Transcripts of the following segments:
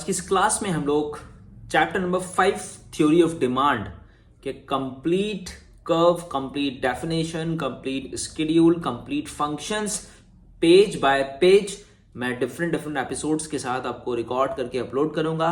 की इस क्लास में हम लोग chapter number 5 theory of demand के complete curve, complete definition, complete schedule, complete functions page by page मैं डिफरेंट एपिसोड्स के साथ आपको रिकॉर्ड करके अपलोड करूंगा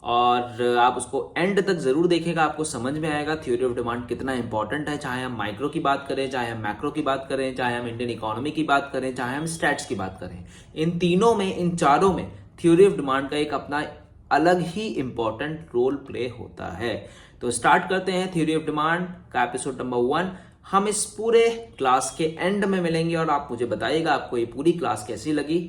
और आप उसको एंड तक जरूर देखेगा। आपको समझ में आएगा थ्योरी ऑफ डिमांड कितना इंपॉर्टेंट है, चाहे हम माइक्रो की बात करें, चाहे हम मैक्रो की बात करें, चाहे हम इंडियन इकोनॉमी की बात करें, चाहे हम स्टैट्स की बात करें। इन तीनों में, इन चारों में थ्योरी ऑफ डिमांड का एक अपना अलग ही इंपॉर्टेंट रोल प्ले होता है। तो स्टार्ट करते हैं थ्योरी ऑफ डिमांड का एपिसोड नंबर 1। हम इस पूरे क्लास के एंड में मिलेंगे और आप मुझे बताइएगा आपको ये पूरी क्लास कैसी लगी।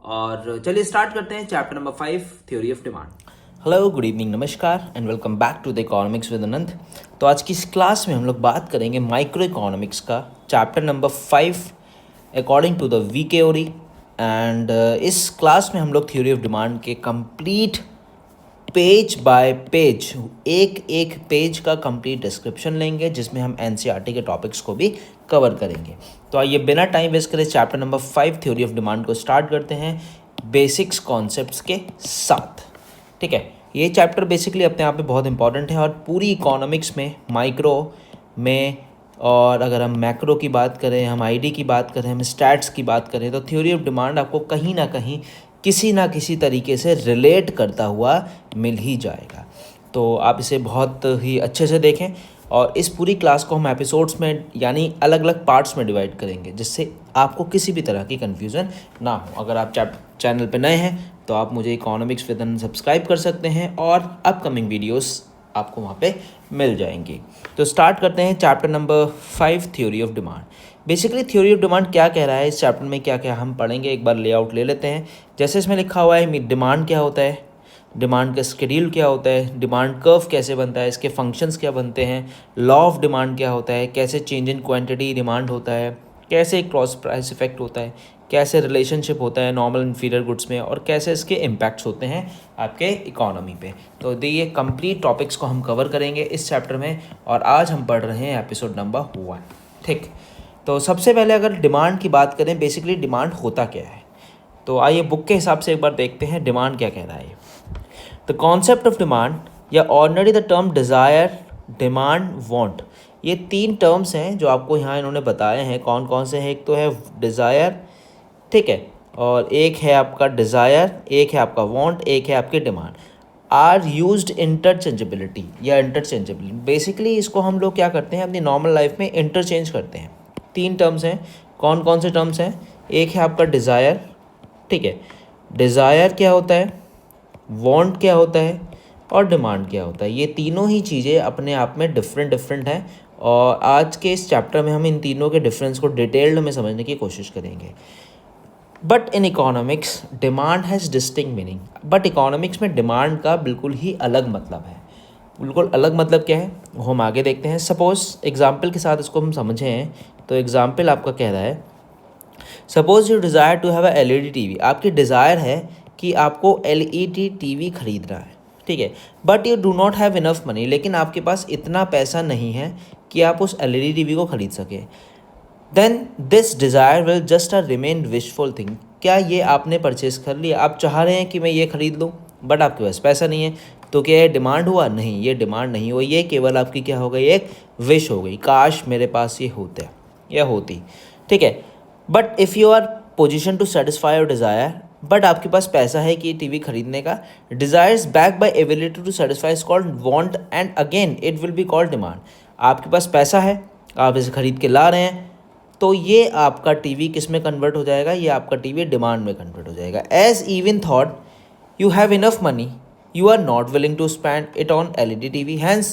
और चलिए स्टार्ट करते हैं chapter number 5 theory of demand. Hello, good evening, नमस्कार and welcome back to the economics with Anant. तो आज की इस क्लास में हम लोग बात करेंगे माइक्रो इकोनॉमिक्स का chapter number 5 according to the वीकेओरी। एंड इस क्लास में हम लोग थ्योरी ऑफ डिमांड के कंप्लीट पेज बाय पेज, एक पेज का कंप्लीट डिस्क्रिप्शन लेंगे जिसमें हम एनसीईआरटी के टॉपिक्स को भी कवर करेंगे। तो आइए बिना टाइम वेस्ट करे chapter number 5 theory of demand को स्टार्ट करते हैं बेसिक्स कॉन्सेप्ट्स के साथ। ठीक है, ये चैप्टर बेसिकली अपने आप में बहुत इंपॉर्टेंट है और पूरी इकोनॉमिक्स में, माइक्रो में, और अगर हम मैक्रो की बात करें, हम आईडी की बात करें, हम स्टैट्स की बात करें, तो थ्योरी ऑफ डिमांड आपको कहीं ना कहीं किसी ना किसी तरीके से रिलेट करता हुआ मिल ही जाएगा। तो आप इसे बहुत ही अच्छे से देखें और इस पूरी क्लास को हम एपिसोड्स में यानी अलग अलग पार्ट्स में डिवाइड करेंगे जिससे आपको किसी भी तरह की कन्फ्यूज़न ना हो। अगर आप चैनल पे नए हैं तो आप मुझे इकोनॉमिक्स विद अनंत सब्सक्राइब कर सकते हैं और अपकमिंग वीडियोस आपको वहाँ पे मिल जाएंगी। तो स्टार्ट करते हैं chapter number 5 theory of demand. Basically theory of demand क्या कह रहा है, इस चैप्टर में क्या क्या हम पढ़ेंगे, एक बार लेआउट ले लेते हैं। जैसे इसमें लिखा हुआ है डिमांड क्या होता है, डिमांड का स्केड्यूल क्या होता है, डिमांड कर्व कैसे बनता है, इसके फंक्शंस क्या बनते हैं, लॉ ऑफ डिमांड क्या होता है, कैसे चेंज इन क्वांटिटी डिमांड होता है, कैसे क्रॉस प्राइस इफेक्ट होता है, कैसे रिलेशनशिप होता है नॉर्मल इन्फीरियर गुड्स में, और कैसे इसके इम्पैक्ट्स होते हैं आपके इकोनॉमी पे। तो ये कंप्लीट टॉपिक्स को हम कवर करेंगे इस चैप्टर में और आज हम पढ़ रहे हैं एपिसोड नंबर 1। ठीक, तो सबसे पहले अगर डिमांड की बात करें, बेसिकली डिमांड होता क्या है, तो आइए बुक के हिसाब से एक बार देखते हैं डिमांड क्या कह रहा है। द कॉन्सेप्ट ऑफ डिमांड या ordinary the term desire, demand, want, ये 3 टर्म्स हैं जो आपको यहाँ इन्होंने बताए हैं। कौन कौन से हैं? एक तो है डिज़ायर, ठीक है, और एक है आपका डिज़ायर, एक है आपका वांट, एक है आपकी डिमांड। आर यूज्ड इंटरचेंजेबिलिटी या इंटरचेंजेबल। बेसिकली इसको हम लोग क्या करते हैं अपनी नॉर्मल लाइफ में इंटरचेंज करते हैं। 3 टर्म्स हैं। कौन कौन से टर्म्स हैं? एक है आपका डिज़ायर, ठीक है, डिज़ायर क्या होता है, वांट क्या होता है और डिमांड क्या होता है। ये तीनों ही चीज़ें अपने आप में डिफरेंट हैं और आज के इस चैप्टर में हम इन तीनों के डिफरेंस को डिटेल्ड में समझने की कोशिश करेंगे। But in economics demand has distinct meaning. But economics में डिमांड का बिल्कुल ही अलग मतलब है। बिल्कुल अलग मतलब क्या है वो हम आगे देखते हैं। सपोज़ एग्जाम्पल के साथ इसको हम समझें तो एग्जाम्पल आपका कह रहा है, suppose you desire to have a LED TV. आपकी डिज़ायर है कि आपको एलईडी टीवी खरीदना है, ठीक है, but you do not have enough money. लेकिन आपके पास इतना पैसा नहीं है कि आप उस एलईडी टीवी को खरीद सके। Then this desire will just remain wishful thing. क्या ये आपने परचेस कर लिया, आप चाह रहे हैं कि मैं ये खरीद लूँ बट आपके पास पैसा नहीं है, तो क्या ये डिमांड हुआ? नहीं, ये डिमांड नहीं हुई, ये केवल आपकी क्या हो गई, एक विश हो गई, काश मेरे पास ये होता या होती, ठीक है। But if you are position to satisfy your desire, but आपके पास पैसा है कि टीवी खरीदने का, desires back by ability to satisfy is called want and again it will be called demand. आपके पास पैसा है, आप इसे खरीद के ला रहे हैं, तो ये आपका टीवी किस में कन्वर्ट हो जाएगा? ये आपका टीवी डिमांड में कन्वर्ट हो जाएगा। As even thought you have enough money, you are not willing to spend it on LED TV, hence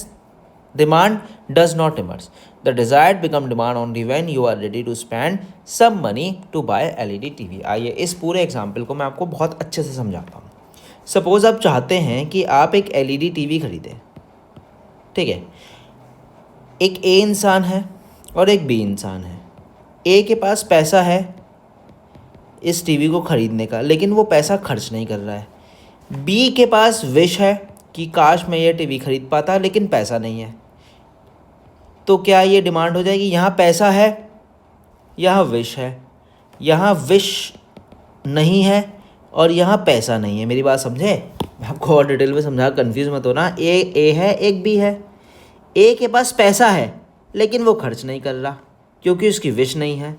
demand does not emerge. The desired become demand only when you are ready to spend some money to buy LED TV. आइए इस पूरे example को मैं आपको बहुत अच्छे से समझाता हूँ। सपोज़ आप चाहते हैं कि आप एक LED TV खरीदें, ठीक है, एक A इंसान है और एक B इंसान है। A के पास पैसा है इस टीवी को खरीदने का, लेकिन वो पैसा खर्च नहीं कर रहा है। बी के पास विश है कि काश मैं ये टीवी खरीद पाता, लेकिन पैसा नहीं है, तो क्या ये डिमांड हो जाएगी? यहाँ पैसा है, यहाँ विश है, यहाँ विश नहीं है और यहाँ पैसा नहीं है। मेरी बात समझे? मैं आपको और डिटेल में समझा, कंफ्यूज मत हो ना। ए है, एक बी है। ए के पास पैसा है लेकिन वो खर्च नहीं कर रहा क्योंकि उसकी विश नहीं है।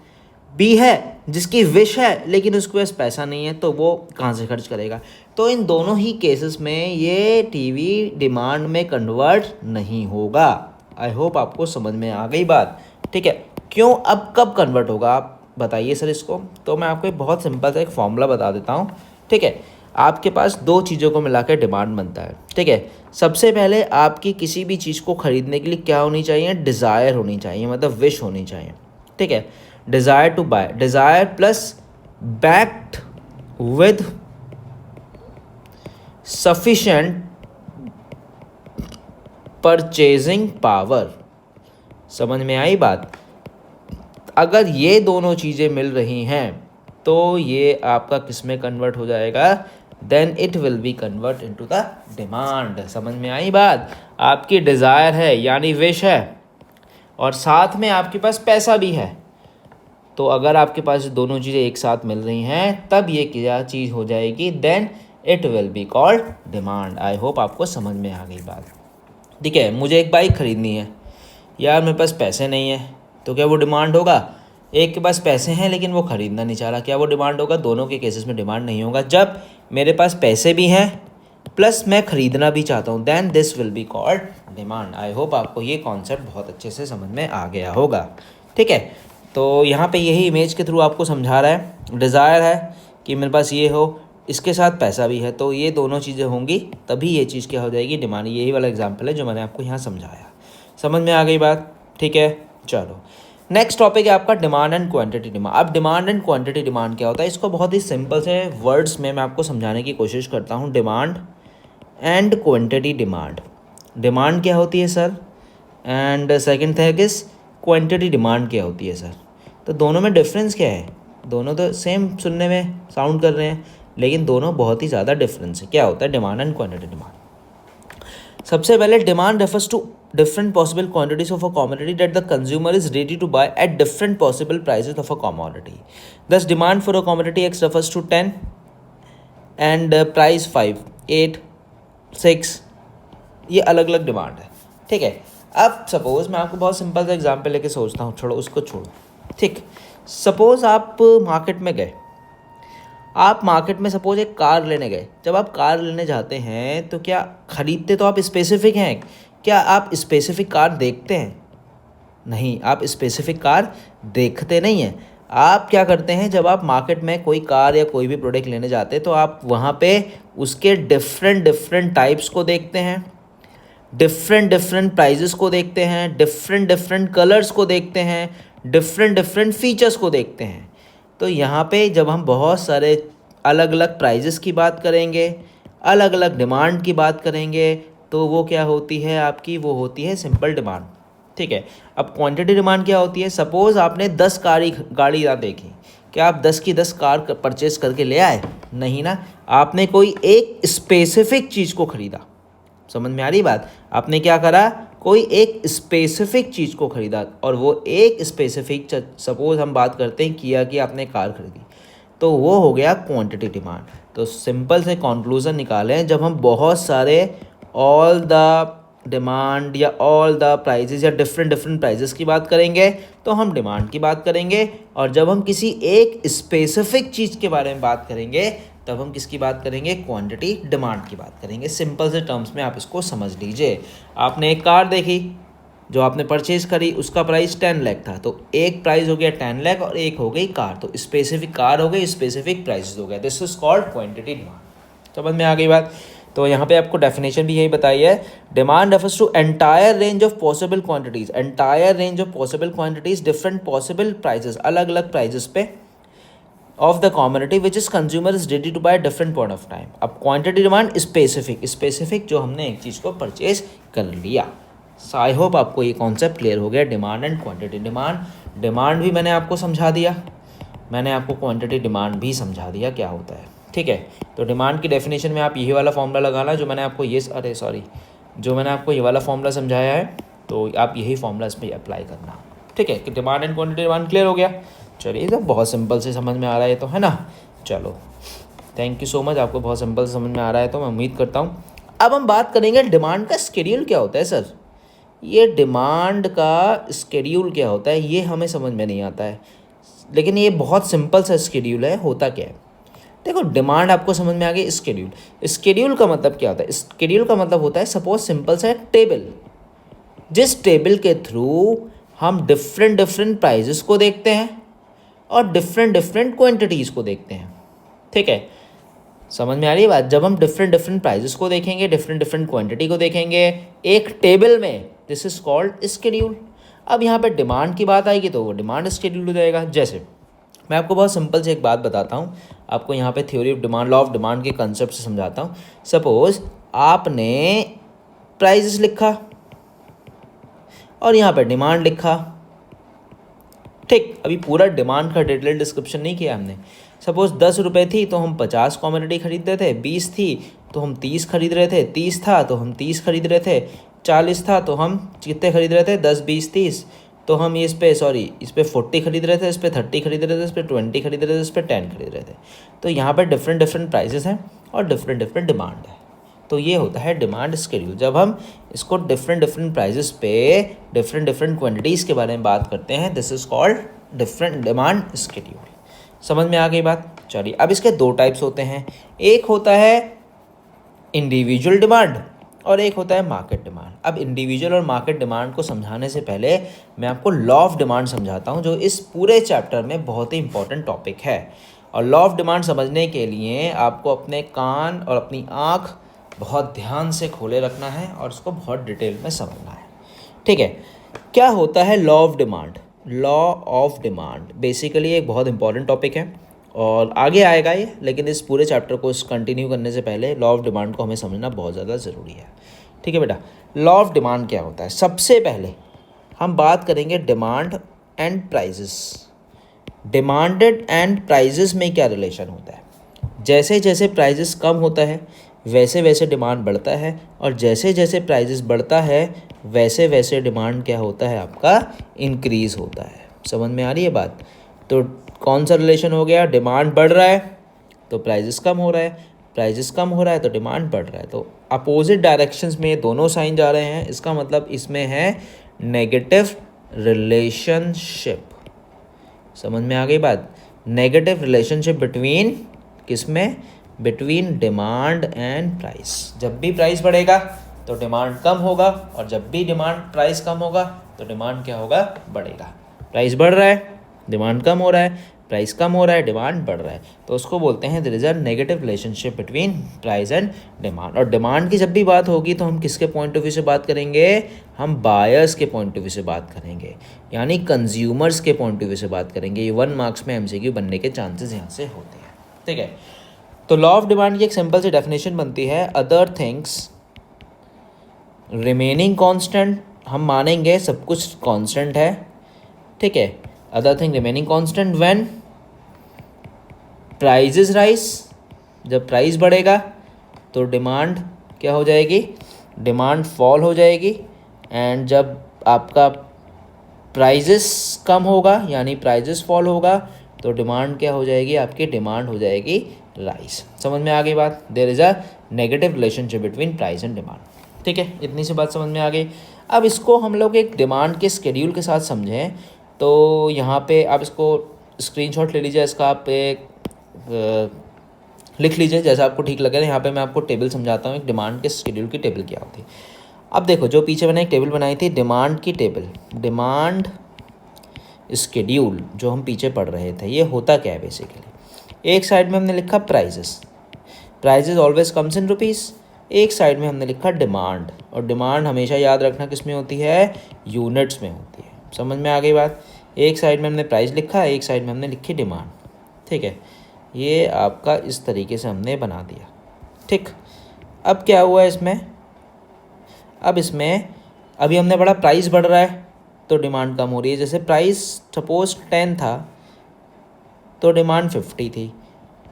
बी है जिसकी विश है लेकिन उसके पास पैसा नहीं है, तो वो कहाँ से खर्च करेगा। तो इन दोनों ही केसेस में ये टीवी डिमांड में कन्वर्ट नहीं होगा। आई होप आपको समझ में आ गई बात। ठीक है, क्यों, अब कब कन्वर्ट होगा आप बताइए सर इसको। तो मैं आपको एक बहुत सिंपल सा एक फॉर्मूला बता देता हूँ। ठीक है, आपके पास दो चीज़ों को मिला के डिमांड बनता है। ठीक है, सबसे पहले आपकी किसी भी चीज़ को खरीदने के लिए क्या होनी चाहिए, डिज़ायर होनी चाहिए, मतलब विश होनी चाहिए। ठीक है, desire to buy, desire plus backed with sufficient purchasing power. समझ में आई बात। अगर ये दोनों चीज़ें मिल रही हैं तो ये आपका किस में कन्वर्ट हो जाएगा, then it will be convert into the demand. समझ में आई बात। आपकी डिज़ायर है यानी विश है और साथ में आपके पास पैसा भी है, तो अगर आपके पास दोनों चीज़ें एक साथ मिल रही हैं तब ये क्या चीज़ हो जाएगी, then it will be called demand. I hope आपको समझ में आ गई बात। ठीक है, मुझे एक बाइक खरीदनी है यार, मेरे पास पैसे नहीं है, तो क्या वो डिमांड होगा। एक के पास पैसे हैं लेकिन वो ख़रीदना नहीं चाह रहा, क्या वो डिमांड होगा। दोनों के केसेस में डिमांड नहीं होगा। जब मेरे पास पैसे भी हैं प्लस मैं ख़रीदना भी चाहता हूँ, then this will be called demand. I hope आपको ये कॉन्सेप्ट बहुत अच्छे से समझ में आ गया होगा। ठीक है, तो यहाँ पे यही इमेज के थ्रू आपको समझा रहा है। डिज़ायर है कि मेरे पास ये हो, इसके साथ पैसा भी है, तो ये दोनों चीज़ें होंगी तभी ये चीज़ क्या हो जाएगी, डिमांड। यही वाला एग्जाम्पल है जो मैंने आपको यहाँ समझाया। समझ में आ गई बात। ठीक है, चलो नेक्स्ट टॉपिक है आपका डिमांड एंड क्वांटिटी डिमांड। अब डिमांड एंड क्वांटिटी डिमांड क्या होता है, इसको बहुत ही सिंपल से वर्ड्स में मैं आपको समझाने की कोशिश करता हूँ। Demand and quantity demand. Demand क्या होती है sir, and second thing is quantity demand क्या होती है सर। तो दोनों में डिफरेंस क्या है, दोनों तो सेम सुनने में साउंड कर रहे हैं लेकिन दोनों बहुत ही ज़्यादा डिफरेंस है। क्या होता है डिमांड एंड क्वांटिटी डिमांड। सबसे पहले demand refers to different possible quantities of a commodity that the consumer is ready to buy at different possible prices of a commodity. Thus demand for a commodity X refers to 10 and price 5, 8, 6, ये अलग अलग demand है। ठीक है, अब suppose मैं आपको बहुत सिंपल सा एग्जांपल लेके सोचता हूँ, छोड़ो उसको छोड़ो। ठीक, सपोज आप मार्केट में गए, आप मार्केट में सपोज एक कार लेने गए। जब आप कार लेने जाते हैं तो क्या खरीदते तो आप स्पेसिफिक हैं, क्या आप स्पेसिफिक कार देखते हैं, नहीं, आप स्पेसिफिक कार देखते नहीं हैं। आप क्या करते हैं, जब आप मार्केट में कोई कार या कोई भी प्रोडक्ट लेने जाते हैं तो आप वहाँ पे उसके डिफरेंट टाइप्स को देखते हैं, डिफरेंट प्राइजेस को देखते हैं, डिफरेंट कलर्स को देखते हैं, डिफरेंट फीचर्स को देखते हैं। तो यहाँ पे जब हम बहुत सारे अलग अलग प्राइजेस की बात करेंगे, अलग अलग डिमांड की बात करेंगे, तो वो क्या होती है आपकी, वो होती है सिंपल डिमांड। ठीक है, अब क्वांटिटी डिमांड क्या होती है। सपोज़ आपने 10 गाड़ी ना देखी, क्या आप 10 की 10 कार परचेस करके ले आए, नहीं ना, आपने कोई एक स्पेसिफिक चीज़ को ख़रीदा। समझ में आ रही बात। आपने क्या करा, कोई एक स्पेसिफिक चीज़ को ख़रीदा और वो एक स्पेसिफिक, सपोज़ हम बात करते हैं किया कि आपने कार खरीदी, तो वो हो गया क्वांटिटी डिमांड। तो सिंपल से कंक्लूजन निकालें, जब हम बहुत सारे ऑल द डिमांड या ऑल द प्राइजेस या डिफरेंट प्राइजेस की बात करेंगे तो हम डिमांड की बात करेंगे, और जब हम किसी एक स्पेसिफिक चीज़ के बारे में बात करेंगे तब हम किसकी बात करेंगे, क्वांटिटी डिमांड की बात करेंगे। सिंपल से टर्म्स में आप इसको समझ लीजिए। आपने एक कार देखी, जो आपने परचेज करी, उसका प्राइस 10 लाख था, तो एक प्राइस हो गया 10 लाख और एक हो गई कार, तो स्पेसिफिक कार हो गई, स्पेसिफिक प्राइस हो गया। This is called quantity demand. समझ में आ गई बात। तो यहाँ पे आपको डेफिनेशन भी यही बताई है। Demand refers to entire range of possible quantities, entire range of possible quantities, different possible prices, अलग अलग प्राइजेस पे of the commodity which is consumer is ready to buy different point of time. अब quantity demand specific जो हमने एक चीज़ को purchase कर लिया। सो आई होप आपको ये कॉन्सेप्ट क्लियर हो गया, डिमांड एंड क्वांटिटी डिमांड भी मैंने आपको समझा दिया, मैंने आपको क्वांटिटी डिमांड भी समझा दिया क्या होता है। ठीक है, तो डिमांड की डेफिनेशन में आप यही वाला फॉर्मूला लगाना जो मैंने आपको जो मैंने आपको ये वाला फॉर्मूला समझाया है, तो आप यही फॉर्मूला इस पर अप्लाई करना। ठीक है, कि demand and quantity demand clear हो गया। चलिए, तो बहुत सिंपल से समझ में आ रहा है, तो है ना। चलो थैंक यू सो मच, आपको बहुत सिंपल समझ में आ रहा है तो मैं उम्मीद करता हूँ। अब हम बात करेंगे डिमांड का स्केड्यूल क्या होता है सर। ये डिमांड का स्केड्यूल क्या होता है ये हमें समझ में नहीं आता है, लेकिन ये बहुत सिंपल सा स्केड्यूल है। होता क्या है, देखो डिमांड आपको समझ में आ गई। स्केड्यूल, स्केड्यूल का मतलब क्या होता है? स्केड्यूल का मतलब होता है सपोज सिंपल सा टेबल, जिस टेबल के थ्रू हम डिफरेंट डिफरेंट प्राइजेस को देखते हैं और डिफरेंट डिफरेंट क्वांटिटीज़ को देखते हैं। ठीक है, समझ में आ रही है बात? जब हम डिफरेंट डिफरेंट प्राइजेस को देखेंगे, डिफरेंट डिफरेंट क्वांटिटी को देखेंगे एक टेबल में, दिस इज कॉल्ड स्केड्यूल। अब यहाँ पे डिमांड की बात आएगी तो वो डिमांड स्केड्यूल हो जाएगा। जैसे मैं आपको बहुत सिंपल से एक बात बताता हूँ, आपको यहाँ पे theory of demand, law of demand के कंसेप्ट से समझाता हूँ। सपोज आपने प्राइजेस लिखा और यहाँ पे डिमांड लिखा। ठीक, अभी पूरा डिमांड का डिटेल डिस्क्रिप्शन नहीं किया हमने। सपोज 10 रुपये थी तो हम 50 कॉमोडिटी खरीद रहे थे, 20 थी तो हम 30 खरीद रहे थे, 30 था तो हम 30 खरीद रहे थे, 40 था तो हम कितने खरीद रहे थे? 10, 20, 30। तो हम इस पे 40 खरीद रहे थे, इस पे 30 खरीद रहे थे, इस पे 20 खरीद रहे थे, इस पे 10 खरीद रहे थे। तो यहाँ पे डिफरेंट डिफरेंट प्राइसेस हैं और डिफरेंट डिफरेंट डिमांड है। तो ये होता है डिमांड स्केड्यूल। जब हम इसको डिफरेंट डिफरेंट प्राइजेस पे डिफरेंट डिफरेंट क्वांटिटीज़ के बारे में बात करते हैं, this is called different demand schedule. समझ में आ गई बात? चलिए, अब इसके दो टाइप्स होते हैं, एक होता है इंडिविजुअल डिमांड और एक होता है मार्केट डिमांड। अब इंडिविजुअल और मार्केट डिमांड को समझाने से पहले मैं आपको लॉ ऑफ डिमांड समझाता हूँ, जो इस पूरे चैप्टर में बहुत ही इंपॉर्टेंट टॉपिक है। और लॉ ऑफ डिमांड समझने के लिए आपको अपने कान और अपनी आँख बहुत ध्यान से खोले रखना है और उसको बहुत डिटेल में समझना है। ठीक है, क्या होता है law of demand? Law of demand basically एक बहुत इंपॉर्टेंट टॉपिक है और आगे आएगा ये, लेकिन इस पूरे चैप्टर को कंटिन्यू करने से पहले लॉ ऑफ डिमांड को हमें समझना बहुत ज़्यादा ज़रूरी है। ठीक है बेटा, लॉ ऑफ डिमांड क्या होता है? सबसे पहले हम बात करेंगे demand and prices. Demanded and prices में क्या रिलेशन होता है? जैसे जैसे प्राइजेस कम होता है वैसे वैसे डिमांड बढ़ता है, और जैसे जैसे प्राइजेस बढ़ता है वैसे वैसे डिमांड क्या होता है आपका? इंक्रीज़ होता है। समझ में आ रही है बात? तो कौन सा रिलेशन हो गया? डिमांड बढ़ रहा है तो प्राइजेस कम हो रहा है, प्राइजेस कम हो रहा है तो डिमांड बढ़ रहा है। तो अपोजिट डायरेक्शंस में दोनों साइन जा रहे हैं, इसका मतलब इसमें है नेगेटिव रिलेशनशिप। समझ में आ गई बात? नेगेटिव रिलेशनशिप बिटवीन किसमें? Between demand and price. जब भी प्राइस बढ़ेगा तो डिमांड कम होगा, और जब भी प्राइस कम होगा तो डिमांड क्या होगा? बढ़ेगा। प्राइस बढ़ रहा है, डिमांड कम हो रहा है, प्राइस कम हो रहा है, डिमांड बढ़ रहा है, तो उसको बोलते हैं there is a negative relationship between price and demand. और डिमांड की जब भी बात होगी तो हम किसके पॉइंट ऑफ व्यू से बात करेंगे? हम बायर्स के पॉइंट ऑफ व्यू से बात करेंगे, यानी कंज्यूमर्स के पॉइंट ऑफ व्यू से बात करेंगे। ये 1 मार्क्स में एमसीक्यू बनने के चांसेस यहाँ से होते हैं। ठीक है, तो लॉ ऑफ डिमांड की एक सिंपल सी डेफिनेशन बनती है, अदर थिंग्स रिमेनिंग कांस्टेंट। हम मानेंगे सब कुछ कांस्टेंट है। ठीक है, other thing remaining constant when prices rise. जब प्राइस बढ़ेगा तो डिमांड क्या हो जाएगी? डिमांड फॉल हो जाएगी। एंड जब आपका प्राइजेस कम होगा यानी प्राइजेस फॉल होगा तो डिमांड क्या हो जाएगी? आपकी डिमांड हो जाएगी राइज। समझ में आ गई बात? There is a negative relationship between price and demand. ठीक है, इतनी सी बात समझ में आ गई। अब इसको हम लोग एक डिमांड के स्केड्यूल के साथ समझें तो यहाँ पे आप इसको स्क्रीनशॉट ले लीजिए, इसका आप एक लिख लीजिए जैसा आपको ठीक लगे। यहाँ पे मैं आपको टेबल समझाता हूँ, एक डिमांड के स्केड्यूल की टेबल क्या होती है। अब देखो, जो पीछे मैंने एक टेबल बनाई थी डिमांड की टेबल, डिमांड स्केड्यूल जो हम पीछे पढ़ रहे थे, ये होता क्या है बेसिकली? एक साइड में हमने लिखा prices, prices always comes in rupees. एक साइड में हमने लिखा डिमांड, और डिमांड हमेशा याद रखना किस में होती है? यूनिट्स में होती है। समझ में आ गई बात? एक साइड में हमने प्राइस लिखा, एक साइड में हमने लिखी डिमांड। ठीक है, ये आपका इस तरीके से हमने बना दिया। ठीक, अब क्या हुआ इसमें? अब इसमें अभी हमने पढ़ा प्राइस बढ़ रहा है तो डिमांड कम हो रही है। जैसे प्राइस सपोज 10 था तो डिमांड 50 थी,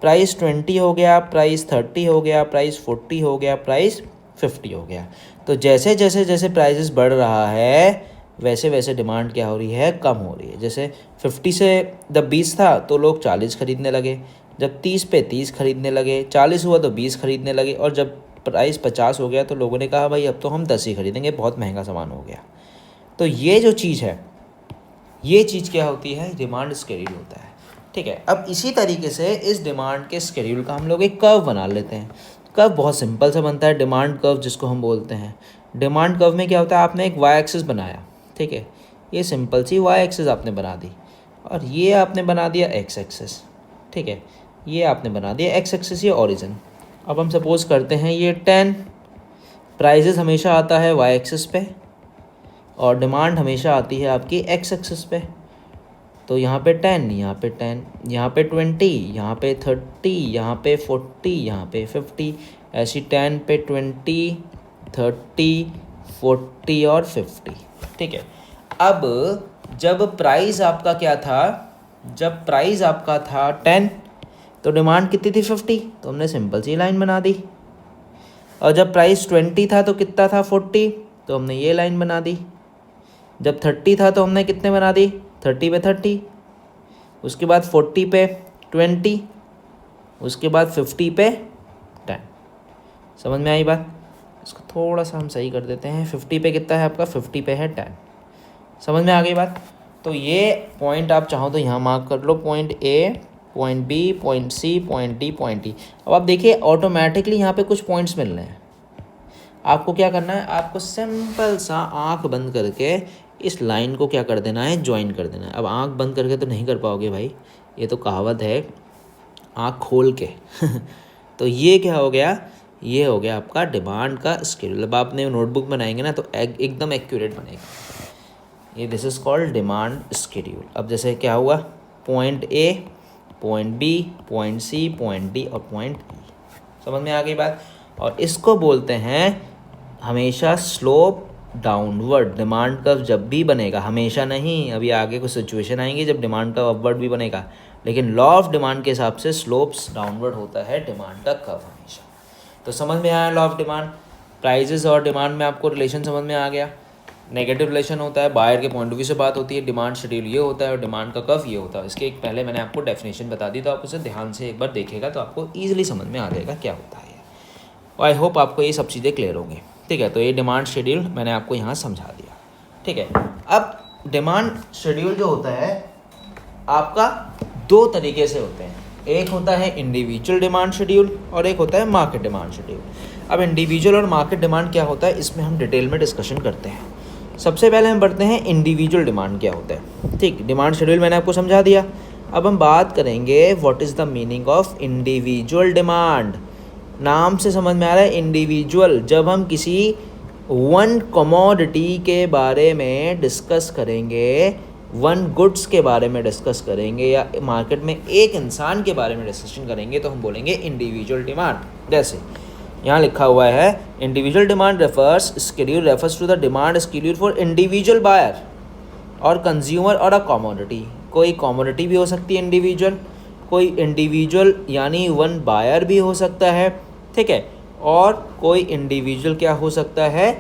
प्राइस 20 हो गया, प्राइस 30 हो गया, प्राइस 40 हो गया, प्राइस 50 हो गया। तो जैसे जैसे जैसे प्राइसेस बढ़ रहा है वैसे वैसे डिमांड क्या हो रही है? कम हो रही है। जैसे 50 से जब 20 था तो लोग 40 खरीदने लगे, जब 30 पे 30 खरीदने लगे, 40 हुआ तो 20 खरीदने लगे, और जब प्राइस 50 हो गया तो लोगों ने कहा भाई अब तो हम 10 ही खरीदेंगे, बहुत महंगा सामान हो गया। तो ये जो चीज़ है, ये चीज़ क्या होती है, डिमांड स्केड्यूल होता है। ठीक है, अब इसी तरीके से इस डिमांड के स्केड्यूल का हम लोग एक कर्व बना लेते हैं। कर्व बहुत सिंपल सा बनता है, डिमांड कर्व जिसको हम बोलते हैं। डिमांड कर्व में क्या होता है, आपने एक वाई एक्सिस बनाया, ठीक है, ये सिंपल सी वाई एक्सिस आपने बना दी, और ये आपने बना दिया एक्स एक्सिस। ठीक है, ये आपने बना दिया एक्स एक्सिस, ये ओरिजिन। अब हम सपोज करते हैं ये 10 प्राइजेस हमेशा आता है वाई एक्सिस पे, और डिमांड हमेशा आती है आपकी एक्स एक्सिस पे। तो यहाँ पे 10, यहाँ पे 10, यहाँ पे 20, यहाँ पे 30, यहाँ पे 40, यहाँ पे 50, ऐसी 10 पे 20, 30, 40 और 50। ठीक है, अब जब प्राइस आपका क्या था, जब प्राइस आपका था 10 तो डिमांड कितनी थी 50, तो हमने सिंपल सी लाइन बना दी। और जब प्राइस 20 था तो कितना था 40, तो हमने ये लाइन बना दी। जब 30 था तो हमने कितने बना दी, 30 पे 30, उसके बाद 40 पे 20, उसके बाद 50 पे 10। समझ में आई बात? इसको थोड़ा सा हम सही कर देते हैं। 50 पे कितना है आपका, 50 पे है 10। समझ में आ गई बात? तो ये पॉइंट आप चाहो तो यहाँ मार्क कर लो, point A, point B, point C, point D, point E. अब आप देखिए ऑटोमेटिकली यहाँ पे कुछ पॉइंट्स मिल रहे हैं। आपको क्या करना है, आपको सिंपल सा आंख बंद करके इस लाइन को क्या कर देना है, ज्वाइन कर देना है। अब आंख बंद करके तो नहीं कर पाओगे भाई, ये तो कहावत है, आंख खोल के तो ये क्या हो गया, ये हो गया आपका डिमांड का स्केड्यूल। अब आपने नोटबुक बनाएंगे ना तो एकदम एक्यूरेट बनेगा ये। This is called demand schedule. अब जैसे क्या हुआ, point A, point B, point C, point D और पॉइंट ई। समझ में आ गई बात? और इसको बोलते हैं हमेशा स्लोप डाउनवर्ड। डिमांड कर्व जब भी बनेगा, हमेशा नहीं, अभी आगे कुछ सिचुएशन आएंगी जब डिमांड कर्व अपवर्ड भी बनेगा, लेकिन लॉ ऑफ डिमांड के हिसाब से स्लोप्स डाउनवर्ड होता है डिमांड का कर्व हमेशा। तो समझ में आया लॉ ऑफ डिमांड? प्राइजेस और डिमांड में आपको रिलेशन समझ में आ गया। नेगेटिव रिलेशन होता है, बायर के पॉइंट ऑफ व्यू से बात होती है, डिमांड शेड्यूल ये होता है और डिमांड का कर्व ये होता है। इसके एक पहले मैंने आपको डेफिनेशन बता दी, तो आप उसे ध्यान से एक बार देखेगा तो आपको ईजिली समझ में आ जाएगा क्या होता है। और आई होप आपको ये सब चीज़ें क्लियर होंगी। ठीक है, तो ये डिमांड शेड्यूल मैंने आपको यहाँ समझा दिया। ठीक है, अब डिमांड शेड्यूल जो होता है आपका दो तरीके से होते हैं। एक होता है इंडिविजुअल डिमांड शेड्यूल और एक होता है मार्केट डिमांड शेड्यूल। अब इंडिविजुअल और मार्केट डिमांड क्या होता है, इसमें हम डिटेल में डिस्कशन करते हैं। सबसे पहले हम पढ़ते हैं इंडिविजुअल डिमांड क्या होता है। ठीक, डिमांड शेड्यूल मैंने आपको समझा दिया। अब हम बात करेंगे what is the meaning of individual demand. नाम से समझ में आ रहा है इंडिविजुअल। जब हम किसी वन कमोडिटी के बारे में डिस्कस करेंगे, वन गुड्स के बारे में डिस्कस करेंगे, या मार्केट में एक इंसान के बारे में डिस्कशन करेंगे, तो हम बोलेंगे इंडिविजुअल डिमांड। जैसे यहाँ लिखा हुआ है, individual demand refers to the demand schedule for individual buyer और कंज्यूमर और अ कमोडिटी। कोई कमोडिटी भी हो सकती है इंडिविजुअल, कोई इंडिविजुअल यानी वन बायर भी हो सकता है, ठीक है, और कोई इंडिविजुअल क्या हो सकता है,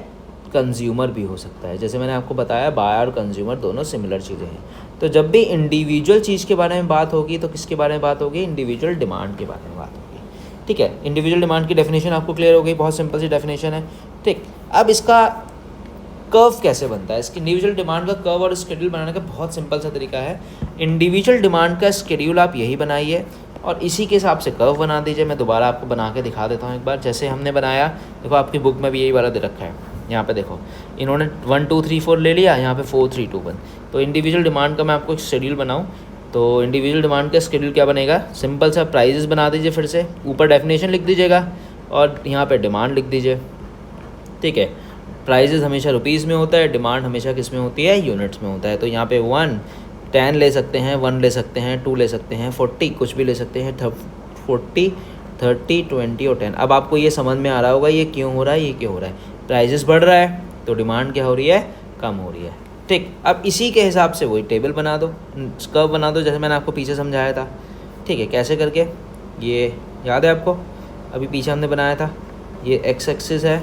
कंज्यूमर भी हो सकता है। जैसे मैंने आपको बताया बायर और कंज्यूमर दोनों सिमिलर चीज़ें हैं। तो जब भी इंडिविजुअल चीज़ के बारे में बात होगी तो किसके बारे में बात होगी, इंडिविजुअल डिमांड के बारे में बात होगी। ठीक है, इंडिविजुअल डिमांड की डेफिनेशन आपको क्लियर हो गई, बहुत सिंपल सी डेफिनेशन है। ठीक, अब इसका कर्व कैसे बनता है, इसकी इंडिविजुअल डिमांड का कर्व और स्केड्यूल बनाने का बहुत सिंपल सा तरीका है। इंडिविजुअल डिमांड का स्केड्यूल आप यही बनाइए और इसी के हिसाब से कर्व बना दीजिए। मैं दोबारा आपको बना के दिखा देता हूँ एक बार। जैसे हमने बनाया, देखो आपकी बुक में भी यही वाला दे रखा है। यहाँ पे देखो इन्होंने 1 2 3 4 ले लिया, यहाँ पे 4 3 2 1। तो इंडिविजुअल डिमांड का मैं आपको एक शेड्यूल बनाऊँ तो इंडिविजुअल डिमांड का शेड्यूल क्या बनेगा, सिंपल सा प्राइजेस बना दीजिए, फिर से ऊपर डेफिनेशन लिख दीजिएगा और यहाँ पे डिमांड लिख दीजिए। ठीक है, प्राइजेस हमेशा रुपीज़ में होता है, डिमांड हमेशा किस में होती है, यूनिट्स में होता है। तो यहाँ पे 1 10 ले सकते हैं, 1 ले सकते हैं, 2 ले सकते हैं, 40 कुछ भी ले सकते हैं, 40 30 20 और 10। अब आपको ये समझ में आ रहा होगा ये क्यों हो रहा है, ये क्यों हो रहा है। प्राइजेस बढ़ रहा है तो डिमांड क्या हो रही है, कम हो रही है। ठीक, अब इसी के हिसाब से वही टेबल बना दो, कर्व बना दो, जैसे मैंने आपको पीछे समझाया था। ठीक है, कैसे करके, ये याद है आपको, अभी पीछे हमने बनाया था। ये एक्स एक्सिस है,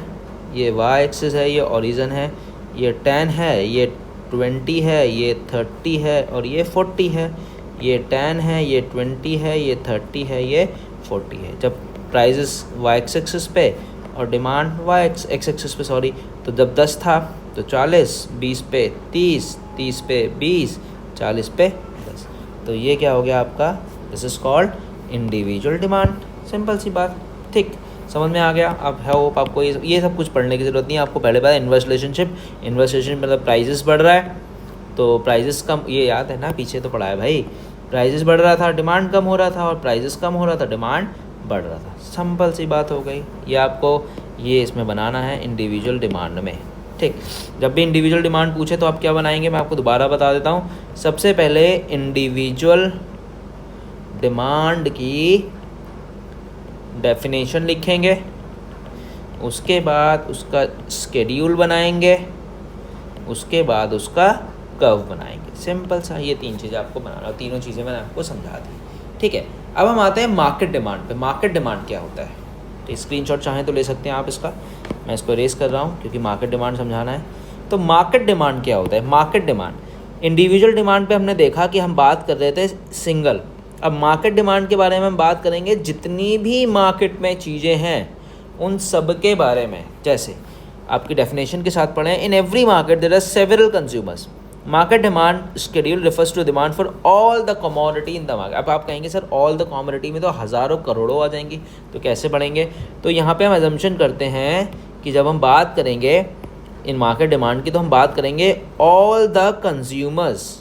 ये वाई एक्सिस है, ये ओरिजिन है, ये 10 है, ये 20 है, ये 30 है और ये 40 है। ये 10 है, ये 20 है, ये 30 है, ये 40 है। जब प्राइजेस वाई एक्सिस पे और डिमांड वाई एक्स एक्सिस पे सॉरी, तो जब 10 था तो 40, 20 पे 30, 30 पे 20, 40 पे 10। तो ये क्या हो गया आपका, this is called individual demand. Simple सी बात, ठीक, समझ में आ गया। अब है होप आपको ये सब कुछ पढ़ने की ज़रूरत नहीं है। आपको पहले पता है इन्वर्स रिलेशनशिप, मतलब प्राइजेस बढ़ रहा है तो प्राइजेस कम, ये याद है ना, पीछे तो पढ़ा है भाई। प्राइजेस बढ़ रहा था, डिमांड कम हो रहा था, और प्राइजेस कम हो रहा था, डिमांड बढ़ रहा था। सिंपल सी बात हो गई। ये आपको ये इसमें बनाना है इंडिविजुअल डिमांड में, ठीक। जब भी इंडिविजुअल डिमांड पूछे तो आप क्या बनाएंगे, मैं आपको दोबारा बता देता हूँ। सबसे पहले इंडिविजुअल डिमांड की डेफिनेशन लिखेंगे, उसके बाद उसका स्केड्यूल बनाएंगे, उसके बाद उसका कर्व बनाएंगे। सिंपल सा, ये 3 चीज़ें आपको बनाना, और तीनों चीज़ें मैंने आपको समझा दी, ठीक है। अब हम आते हैं मार्केट डिमांड पे। मार्केट डिमांड क्या होता है, तो स्क्रीनशॉट चाहें तो ले सकते हैं आप इसका, मैं इसको रेस कर रहा हूँ क्योंकि मार्केट डिमांड समझाना है। तो मार्केट डिमांड क्या होता है, मार्केट डिमांड इंडिविजुअल डिमांड पे हमने देखा कि हम बात कर रहे थे सिंगल। अब मार्केट डिमांड के बारे में हम बात करेंगे जितनी भी मार्केट में चीज़ें हैं उन सब के बारे में। जैसे आपकी डेफिनेशन के साथ पढ़ें, in every market there are several consumers. Market demand schedule refers to demand for all the commodity in the market. अब आप कहेंगे सर ऑल द कमोडिटी में तो हज़ारों करोड़ों आ जाएंगी, तो कैसे बढ़ेंगे। तो यहाँ पे हम अजम्पशन करते हैं कि जब हम बात करेंगे इन मार्केट डिमांड की, तो हम बात करेंगे ऑल द कंज्यूमर्स।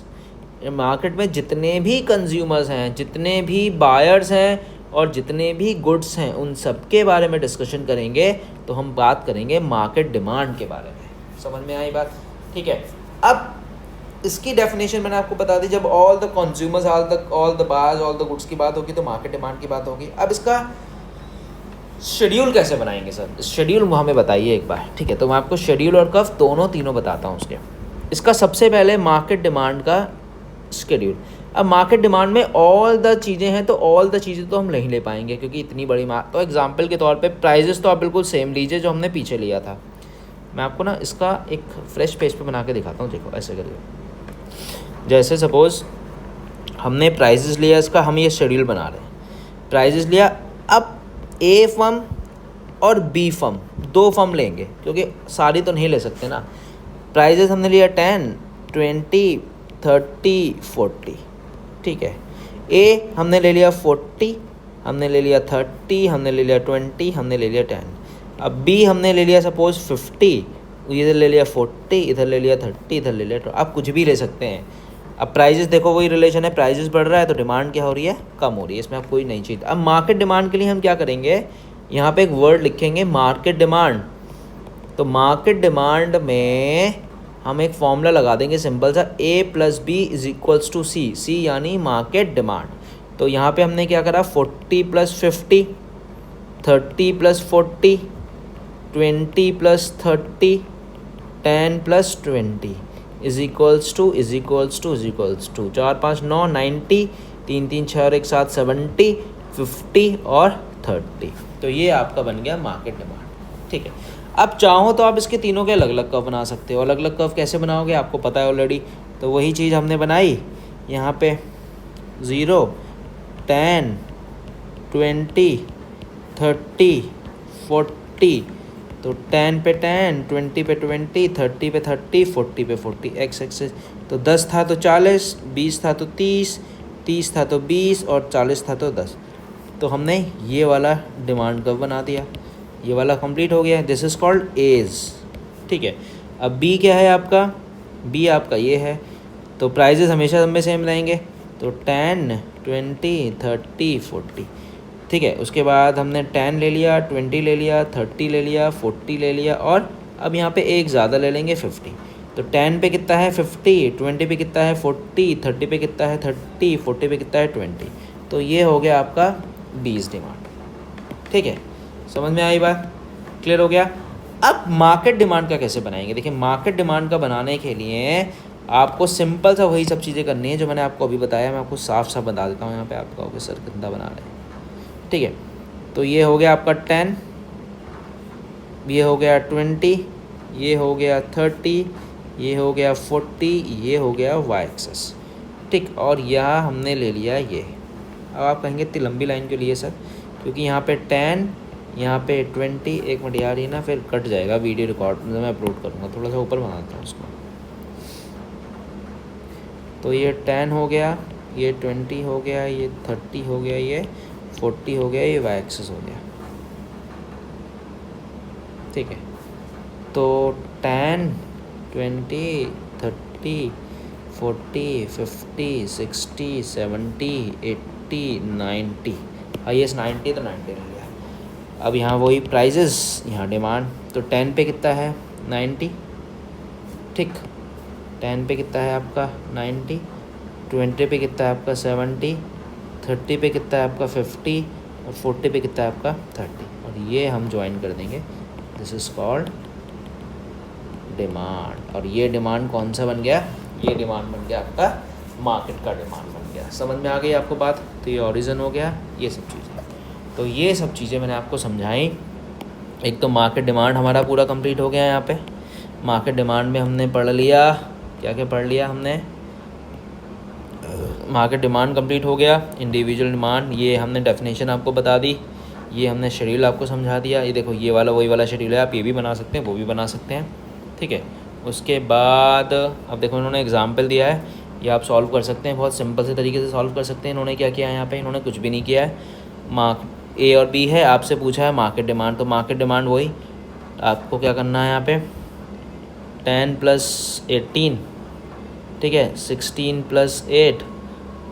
मार्केट में जितने भी कंज्यूमर्स हैं, जितने भी बायर्स हैं और जितने भी गुड्स हैं, उन सब के बारे में डिस्कशन करेंगे। तो हम बात करेंगे मार्केट डिमांड के बारे में। समझ में आई बात, ठीक है। अब इसकी डेफिनेशन मैंने आपको बता दी, जब all the consumers, all the buyers, all the goods की बात होगी तो मार्केट डिमांड की बात होगी। अब इसका शेड्यूल कैसे बनाएंगे सर, शेड्यूल हमें बताइए एक बार, ठीक है। तो मैं आपको शेड्यूल और कर्व तीनों बताता हूँ उसके। इसका सबसे पहले मार्केट डिमांड का शेड्यूल। अब मार्केट डिमांड में ऑल द चीज़ें हैं, तो ऑल द चीज़ें तो हम नहीं ले पाएंगे क्योंकि इतनी बड़ी तो एग्जांपल के तौर पे प्राइजेस तो आप बिल्कुल सेम लीजिए जो हमने पीछे लिया था। मैं आपको ना इसका एक फ्रेश पेज पे बना के दिखाता हूँ, देखो ऐसे करिए। जैसे सपोज़ हमने प्राइजेस लिया इसका, हम ये शेड्यूल बना रहे हैं। प्राइजेस लिया, अब ए फर्म और बी फर्म, 2 फर्म लेंगे क्योंकि सारी तो नहीं ले सकते ना। प्राइजेस हमने लिया 10, 20, 30, 40, ठीक है। ए हमने ले लिया 40, हमने ले लिया 30, हमने ले लिया 20, हमने ले लिया 10। अब बी हमने ले लिया सपोज 50, इधर ले लिया 40, इधर ले लिया 30, इधर ले लिया 20। आप कुछ भी ले सकते हैं। अब प्राइजेस देखो वही रिलेशन है, प्राइजेस बढ़ रहा है तो डिमांड क्या हो रही है, कम हो रही है। इसमें आप कोई नई चीज़। अब मार्केट डिमांड के लिए हम क्या करेंगे, यहाँ पे एक वर्ड लिखेंगे मार्केट डिमांड। तो मार्केट डिमांड में हम एक फॉर्मूला लगा देंगे सिंपल सा, A + B = C। C यानी मार्केट डिमांड। तो यहाँ पे हमने क्या करा, 40 + 50, 30 + 40, 20 + 30, 10 + 20 = 4, 5, 9, 90, 3, 3, 6 और 1, 7, 70, 50 और 30। तो ये आपका बन गया मार्केट डिमांड, ठीक है। अब चाहो तो आप इसके तीनों के अलग अलग कर्व बना सकते हो। अलग अलग कर्व कैसे बनाओगे आपको पता है ऑलरेडी। तो वही चीज़ हमने बनाई यहाँ पे 0, 10, 20, 30, 40। तो 10 पे 10, 20 पे 20, 30 पे 30, 40 पे 40, एक्स एक्सेस। तो 10 था तो 40, 20 था तो 30, 30 था तो 20 और 40 था तो 10। तो हमने ये वाला डिमांड कर्व बना दिया, ये वाला कंप्लीट हो गया। दिस इज़ कॉल्ड एज, ठीक है। अब बी क्या है आपका, बी आपका ये है। तो प्राइजेस हमेशा सब में सेम रहेंगे, तो 10, 20, 30, 40, ठीक है। उसके बाद हमने 10 ले लिया, 20 ले लिया, 30 ले लिया, 40 ले लिया, और अब यहाँ पे एक ज़्यादा ले लेंगे 50। तो 10 पे कितना है 50, 20 पे कितना है 40, 30 पे कितना है 30, 40 पे कितना है 20। तो ये हो गया आपका बीज डिमांड, ठीक है। समझ में आई बात, क्लियर हो गया। अब मार्केट डिमांड का कैसे बनाएंगे, देखिए मार्केट डिमांड का बनाने के लिए आपको सिंपल सा वही सब चीज़ें करनी है जो मैंने आपको अभी बताया। मैं आपको साफ साफ बता देता हूँ यहाँ पे, आपका कहोगे सर गंदा बना रहे हैं, ठीक है। तो ये हो गया आपका 10, ये हो गया 20, ये हो गया 30, ये हो गया 40, ये हो गया वाई एक्सेस, ठीक। और यहाँ हमने ले लिया ये। अब आप कहेंगे इतनी लंबी लाइन क्यों लिए सर? क्योंकि यहाँ पे 10, यहाँ पे 20। एक मिनट यार, ये ना फिर कट जाएगा वीडियो रिकॉर्ड में, मैं अपलोड करूँगा। थोड़ा सा ऊपर बनाता हूँ उसको। तो ये 10 हो गया, ये 20 हो गया, ये 30 हो गया, ये 40 हो गया, ये वाई एक्सिस हो गया। ठीक है, तो 10, 20, 30, 40, 50, 60, 70, 80, 90। हाईएस्ट 90, तो 90 ले लिया। अब यहाँ वही प्राइजेस, यहाँ डिमांड। तो 10 पे कितना है? 90। ठीक, 10 पे कितना है आपका? 90। 20 पे कितना है आपका? 70। 30 पे कितना है आपका? 50। और 40 पे कितना है आपका? 30। और ये हम ज्वाइन कर देंगे। This is called demand. और ये डिमांड कौन सा बन गया? ये डिमांड बन गया आपका मार्केट का डिमांड बन गया। समझ में आ गई आपको बात? तो ये ओरिजिन हो गया, ये सब चीज़ें। तो ये सब चीज़ें मैंने आपको समझाई। एक तो मार्केट डिमांड हमारा पूरा कंप्लीट हो गया। यहाँ पे मार्केट डिमांड में हमने पढ़ लिया, क्या क्या पढ़ लिया हमने? मार्केट डिमांड कंप्लीट हो गया। इंडिविजुअल डिमांड, ये हमने डेफिनेशन आपको बता दी। ये हमने शेड्यूल आपको समझा दिया। ये देखो, ये वाला वही वाला शेड्यूल है। आप ये भी बना सकते हैं, वो भी बना सकते हैं। ठीक है, उसके बाद अब देखो इन्होंने एग्जाम्पल दिया है, ये आप सॉल्व कर सकते हैं। बहुत सिंपल से तरीके से सॉल्व कर सकते हैं। इन्होंने क्या किया है यहाँ पे? इन्होंने कुछ भी नहीं किया है। ए और बी है, आपसे पूछा है मार्केट डिमांड। तो मार्केट डिमांड वही आपको क्या करना है यहाँ पे? 10 + 18, ठीक है, 16 + 8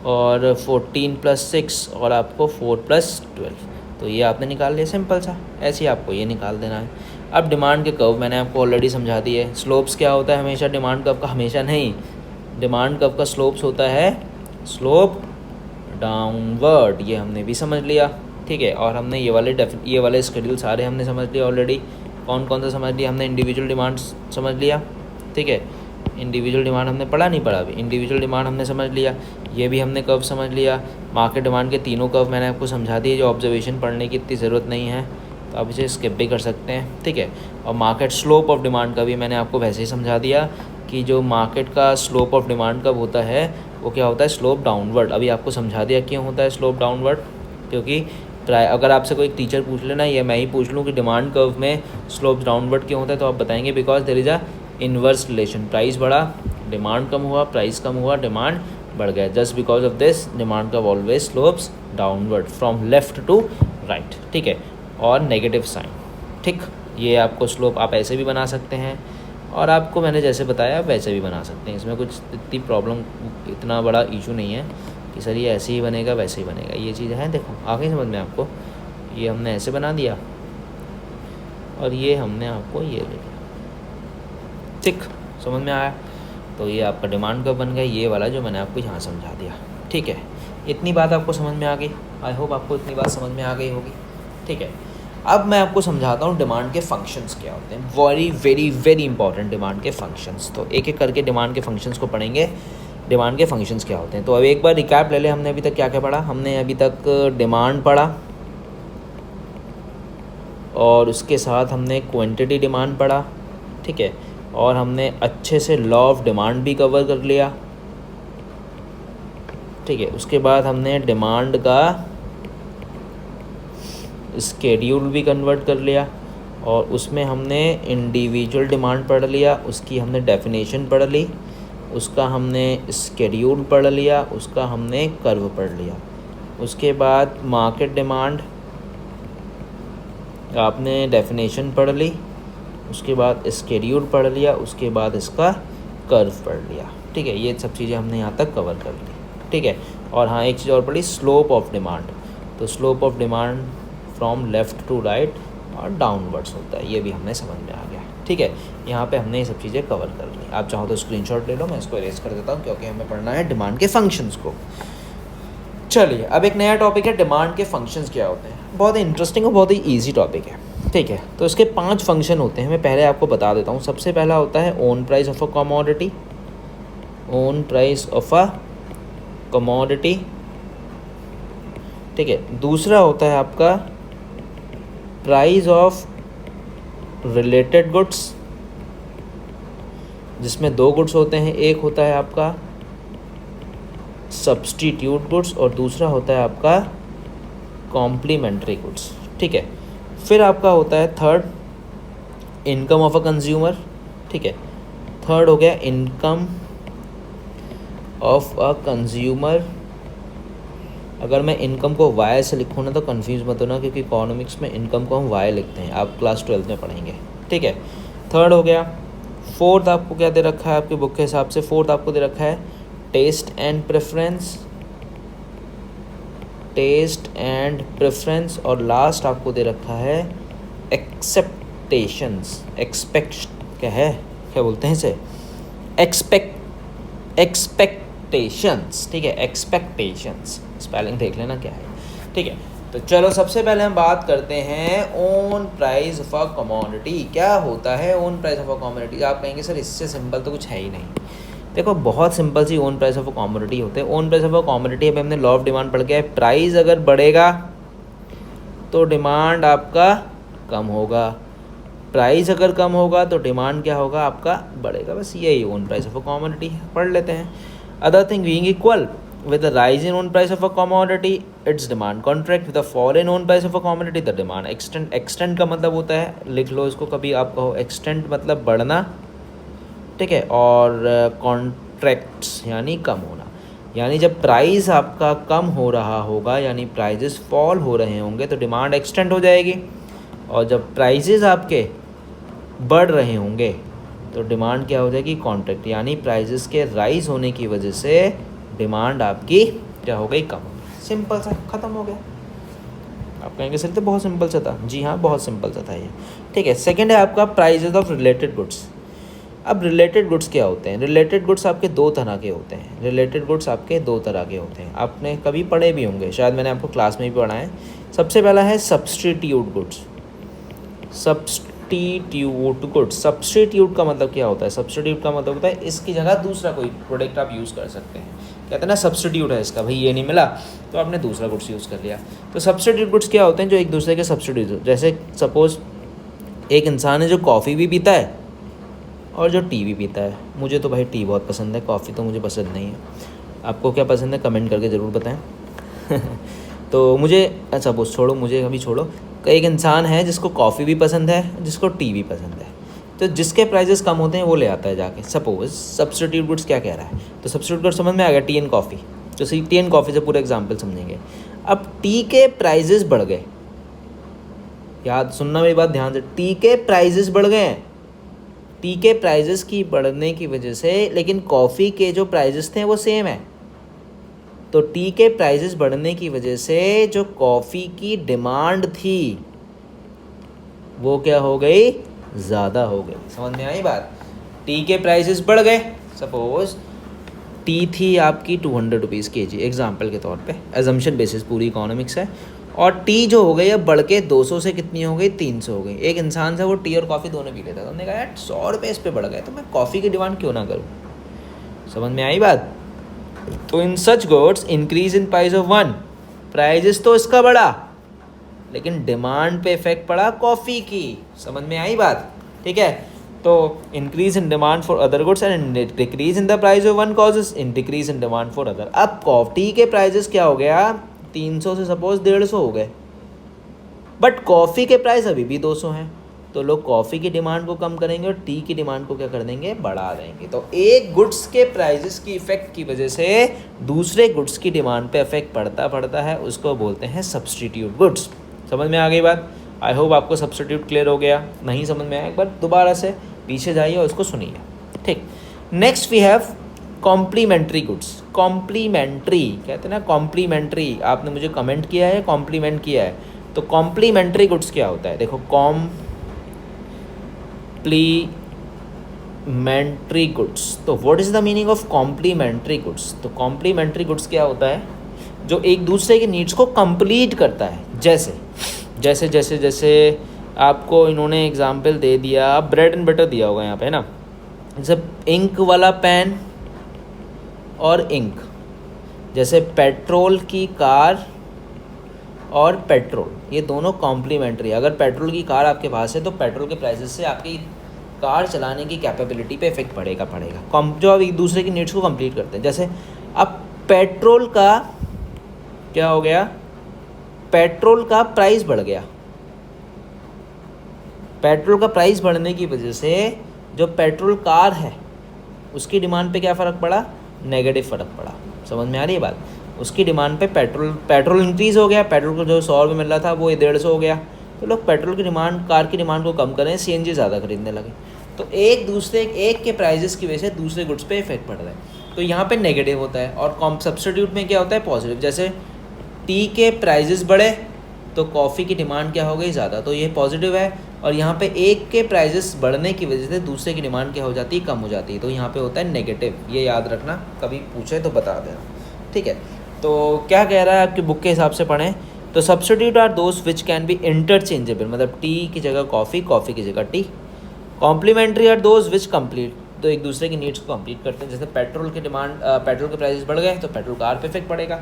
और 14 + 6 और आपको 4 + 12। तो ये आपने निकाल लिया, सिंपल सा। ऐसे ही आपको ये निकाल देना है। अब डिमांड के कर्व मैंने आपको ऑलरेडी समझा दिए। स्लोप्स क्या होता है हमेशा डिमांड कर्व का? हमेशा नहीं, डिमांड कर्व का स्लोप्स होता है स्लोप डाउनवर्ड। ये हमने भी समझ लिया। ठीक है, और हमने ये वाले शेड्यूल सारे हमने समझ लिया ऑलरेडी। कौन कौन सा समझ लिया हमने? इंडिविजुअल डिमांड समझ लिया। ठीक है, इंडिविजुअल डिमांड हमने पढ़ा नहीं पढ़ा अभी? इंडिविजुअल डिमांड हमने समझ लिया। ये भी हमने कर्व समझ लिया। मार्केट डिमांड के तीनों कर्व मैंने आपको समझा दिए। जो ऑब्जर्वेशन पढ़ने की इतनी ज़रूरत नहीं है, तो आप इसे स्किप भी कर सकते हैं। ठीक है, और मार्केट स्लोप ऑफ डिमांड का भी मैंने आपको वैसे ही समझा दिया कि जो मार्केट का स्लोप ऑफ डिमांड कब होता है, वो क्या होता है? Slope downward. अभी आपको समझा दिया क्यों होता है स्लोप डाउनवर्ड। क्योंकि अगर आपसे कोई टीचर पूछ लेना या मैं ही पूछ लूँ कि डिमांड कर्व में स्लोप डाउनवर्ड क्यों होता है, तो आप बताएंगे because there is a inverse relation. Price बढ़ा, डिमांड कम हुआ, प्राइस कम हुआ, डिमांड बढ़ गया। Just because of this demand curve always slopes downward from left to right. ठीक है, और नेगेटिव साइन। ठीक, ये आपको स्लोप आप ऐसे भी बना सकते हैं, और आपको मैंने जैसे बताया वैसे भी बना सकते हैं। इसमें कुछ इतनी प्रॉब्लम, इतना बड़ा इशू नहीं है कि सर ये ऐसे ही बनेगा वैसे ही बनेगा। ये चीज़ है, देखो आ गई समझ में आपको? ये हमने ऐसे बना दिया और ये हमने आपको ये ले लिया। ठीक, समझ में आया? तो ये आपका डिमांड कर्व बन गया, ये वाला जो मैंने आपको यहाँ समझा दिया। ठीक है, इतनी बात आपको समझ में आ गई। आई होप आपको इतनी बात समझ में आ गई होगी। ठीक है, अब मैं आपको समझाता हूँ डिमांड के फंक्शंस क्या होते हैं। Very very very important demand के फंक्शंस। तो एक एक करके डिमांड के फंक्शंस को पढ़ेंगे। डिमांड के फंक्शंस क्या होते हैं, तो अब एक बार रिकैप ले लें। हमने अभी तक क्या क्या पढ़ा? हमने अभी तक डिमांड पढ़ा, और उसके साथ हमने क्वांटिटी डिमांड पढ़ा। ठीक है, और हमने अच्छे से लॉ ऑफ डिमांड भी कवर कर लिया। ठीक है, उसके बाद हमने डिमांड का स्केड्यूल भी कन्वर्ट कर लिया, और उसमें हमने इंडिविजुअल डिमांड पढ़ लिया, उसकी हमने डेफिनेशन पढ़ ली, उसका हमने स्केड्यूल पढ़ लिया, उसका हमने कर्व पढ़ लिया। उसके बाद मार्केट डिमांड आपने डेफिनेशन पढ़ ली, उसके बाद स्केड्यूल पढ़ लिया, उसके बाद इसका कर्व पढ़ लिया। ठीक है, ये सब चीज़ें हमने यहाँ तक कवर कर ली। ठीक है, और हाँ एक चीज़ और पढ़ी, स्लोप ऑफ डिमांड। तो slope of demand from left to right और डाउनवर्ड्स होता है, ये भी हमने समझ में आ गया। ठीक है, यहाँ पे हमने ये सब चीज़ें कवर कर ली। आप चाहो तो स्क्रीनशॉट ले लो, मैं इसको इरेज कर देता हूँ क्योंकि हमें पढ़ना है डिमांड के फंक्शंस को। चलिए, अब एक नया टॉपिक है, डिमांड के फंक्शंस क्या होते हैं। बहुत ही इंटरेस्टिंग और बहुत ही ईजी टॉपिक है। ठीक है, तो इसके 5 फंक्शन होते हैं। मैं पहले आपको बता देता हूँ। सबसे पहला होता है own price of a commodity. Own price of a commodity. ठीक है, दूसरा होता है आपका प्राइस ऑफ रिलेटेड गुड्स, जिसमें 2 गुड्स होते हैं। एक होता है आपका सब्सटीट्यूट गुड्स और दूसरा होता है आपका कॉम्प्लीमेंट्री गुड्स, ठीक है। फिर आपका होता है third income of a consumer, ठीक है। थर्ड हो गया इनकम ऑफ अ कंज्यूमर। अगर मैं इनकम को वाई से लिखूँ ना तो कंफ्यूज मत होना, क्योंकि इकोनॉमिक्स में इनकम को हम वाई लिखते हैं, आप क्लास 12 में पढ़ेंगे, ठीक है। थर्ड हो गया। फोर्थ आपको क्या दे रखा है आपके बुक के हिसाब से? फोर्थ आपको दे रखा है taste and preference, taste and preference. और लास्ट आपको दे रखा है एक्सेप्टेशंस, क्या है, क्या बोलते हैं इसे, एक्सपेक्टेशंस, ठीक है, एक्सपेक्टेशंस। स्पेलिंग देख लेना क्या है, ठीक है। तो चलो सबसे पहले हम बात करते हैं own price of a commodity. क्या होता है own price of a commodity? आप कहेंगे सर इससे सिंपल तो कुछ है ही नहीं। देखो बहुत सिंपल सी own price of a commodity होते हैं। Own price of a commodity अभी हमने लॉ ऑफ डिमांड पढ़ के है, प्राइस अगर बढ़ेगा तो डिमांड आपका कम होगा, प्राइस अगर कम होगा तो डिमांड क्या होगा आपका बढ़ेगा। बस यही own price of a commodity है, पढ़ लेते हैं। Other thing being equal, with the rise in own price of a commodity its demand contract, with the fall in own price of a commodity the demand extend। extend का मतलब होता है, लिख लो इसको कभी आप कहो, extend मतलब बढ़ना, ठीक है, और contracts यानी कम होना। यानी जब प्राइस आपका कम हो रहा होगा यानी प्राइजेस फॉल हो रहे होंगे तो डिमांड एक्सटेंड हो जाएगी, और जब प्राइजेस आपके बढ़ रहे होंगे तो डिमांड क्या हो जाएगी, कॉन्ट्रैक्ट। यानी प्राइजेस के राइज होने की वजह से डिमांड आपकी क्या हो गई, कम हो गई। सिंपल सा, ख़त्म हो गया। आप कहेंगे सर तो बहुत सिंपल सा था। जी हाँ, बहुत सिंपल सा था ये, ठीक है। सेकंड है आपका प्राइजेस ऑफ रिलेटेड गुड्स। अब रिलेटेड गुड्स क्या होते हैं? रिलेटेड गुड्स आपके दो तरह के होते हैं। रिलेटेड गुड्स आपके दो तरह के होते हैं, आपने कभी पढ़े भी होंगे, शायद मैंने आपको क्लास में भी पढ़ा है। सबसे पहला है substitute goods. Substitute goods, substitute का मतलब क्या होता है? सब्सटीट्यूट का मतलब होता है इसकी जगह दूसरा कोई प्रोडक्ट आप यूज़ कर सकते हैं। कहते हैं ना सब्सटीट्यूट है इसका, भाई ये नहीं मिला तो आपने दूसरा गुड्स यूज़ कर लिया। तो सब्सटीट्यूट गुड्स क्या होते हैं? जो एक दूसरे के सब्सटीट्यूट, जैसे सपोज़ एक इंसान है जो कॉफ़ी भी पीता है और जो टी भी पीता है। मुझे तो भाई टी बहुत पसंद है, कॉफ़ी तो मुझे पसंद नहीं है। आपको क्या पसंद है कमेंट करके ज़रूर बताएं। तो मुझे अच्छा वो छोड़ो, मुझे अभी छोड़ो। एक इंसान है जिसको कॉफ़ी भी पसंद है, जिसको टी भी पसंद है, तो जिसके प्राइजेस कम होते हैं वो ले आता है जाके। सपोज सब्सटीट्यूट गुड्स क्या कह रहा है, तो सब्सटीट्यूट गुड्स समझ में आ गया, टी एंड कॉफ़ी। तो टी एंड कॉफ़ी से पूरा एग्जांपल समझेंगे। अब टी के प्राइजेस बढ़ गए, याद सुनना मेरी बात ध्यान से, टी के प्राइजेस बढ़ गए हैं। टी के प्राइजेस की बढ़ने की वजह से, लेकिन कॉफ़ी के जो प्राइजेस थे वो सेम है। तो टी के प्राइजेस बढ़ने की वजह से जो कॉफ़ी की डिमांड थी वो क्या हो गई, ज़्यादा हो गई। समझ में आई बात? टी के प्राइसेस बढ़ गए। सपोज टी थी आपकी 200 रुपीज़ kg, एग्जाम्पल के तौर पे, एजम्पशन बेसिस, पूरी इकोनॉमिक्स है। और टी जो हो गई अब बढ़ के 200 से कितनी हो गई, 300 हो गई। एक इंसान से वो टी और कॉफ़ी दोनों पी लेता था, हमने कहा यार 100 रुपये इस पर बढ़ गए तो मैं कॉफ़ी की डिमांड क्यों ना करूँ। समझ में आई बात? तो in such goods increase in price of one, prices तो इसका बढ़ा लेकिन डिमांड पे इफेक्ट पड़ा कॉफ़ी की। समझ में आई बात? ठीक है। तो increase in demand for other goods and decrease in the price of one causes in decrease in demand for other. अब कॉफ़ी के प्राइजेस क्या हो गया, 300 से सपोज 150 हो गए, बट कॉफ़ी के प्राइस अभी भी 200 हैं। तो लोग कॉफ़ी की डिमांड को कम करेंगे और टी की डिमांड को क्या कर देंगे, बढ़ा देंगे। तो एक गुड्स के प्राइजेस की इफेक्ट की वजह से दूसरे गुड्स की डिमांड पे इफेक्ट पड़ता है, उसको बोलते हैं सब्सटीट्यूट गुड्स। समझ में आ गई बात? आई होप आपको सब्सटीट्यूट क्लियर हो गया। नहीं समझ में आया एक बार दोबारा से पीछे जाइए और उसको सुनिए। ठीक, next we have complementary goods. Complementary कहते हैं ना, कॉम्प्लीमेंट्री, आपने मुझे कमेंट किया है, कॉम्प्लीमेंट किया है। तो कॉम्प्लीमेंट्री गुड्स क्या होता है? देखो, कॉम्प्लीमेंट्री गुड्स, तो what is the meaning of complementary goods? तो कॉम्प्लीमेंट्री गुड्स क्या होता है, जो एक दूसरे के नीड्स को कंप्लीट करता है। जैसे आपको इन्होंने एग्जाम्पल दे दिया, ब्रेड एंड बटर दिया होगा यहाँ पे ना, जैसे इंक वाला पेन और इंक, जैसे पेट्रोल की कार और पेट्रोल, ये दोनों कॉम्प्लीमेंट्री। अगर पेट्रोल की कार आपके पास है तो पेट्रोल के प्राइसेस से आपकी कार चलाने की कैपेबिलिटी पे इफेक्ट पड़ेगा। जो अब एक दूसरे की नीड्स को कंप्लीट करते हैं। जैसे अब पेट्रोल का क्या हो गया, पेट्रोल का प्राइस बढ़ गया। पेट्रोल का प्राइस बढ़ने की वजह से जो पेट्रोल कार है उसकी डिमांड पे क्या फ़र्क पड़ा, नेगेटिव फ़र्क पड़ा। समझ में आ रही है बात। उसकी डिमांड पे पेट्रोल इंक्रीज़ हो गया, पेट्रोल को जो 100 रुपये मिल रहा था वो 150 हो गया, तो लोग पेट्रोल की डिमांड, कार की डिमांड को कम करें, सीएनजी ज़्यादा खरीदने लगे। तो एक के प्राइजेस की वजह से दूसरे गुड्स पे इफेक्ट पड़ रहा है, तो यहाँ पे नेगेटिव होता है। और सब्स्टिट्यूट में क्या होता है, पॉजिटिव। जैसे टी के प्राइजेस बढ़े तो कॉफ़ी की डिमांड क्या हो गई, ज़्यादा, तो ये पॉजिटिव है। और यहाँ पे एक के प्राइजेस बढ़ने की वजह से दूसरे की डिमांड क्या हो जाती है, कम हो जाती है, तो यहाँ पे होता है नेगेटिव। ये याद रखना, कभी पूछे तो बता देना, ठीक है। तो क्या कह रहा है आपकी बुक के हिसाब से पढ़ें तो substitute are those which can be interchangeable, मतलब टी की जगह कॉफ़ी, कॉफ़ी की जगह tea. Complementary are those which complete, तो एक दूसरे की नीड्स को कंप्लीट करते हैं। जैसे पेट्रोल की डिमांड, पेट्रोल के प्राइसेस बढ़ गए तो पेट्रोल कार पे इफेक्ट पड़ेगा।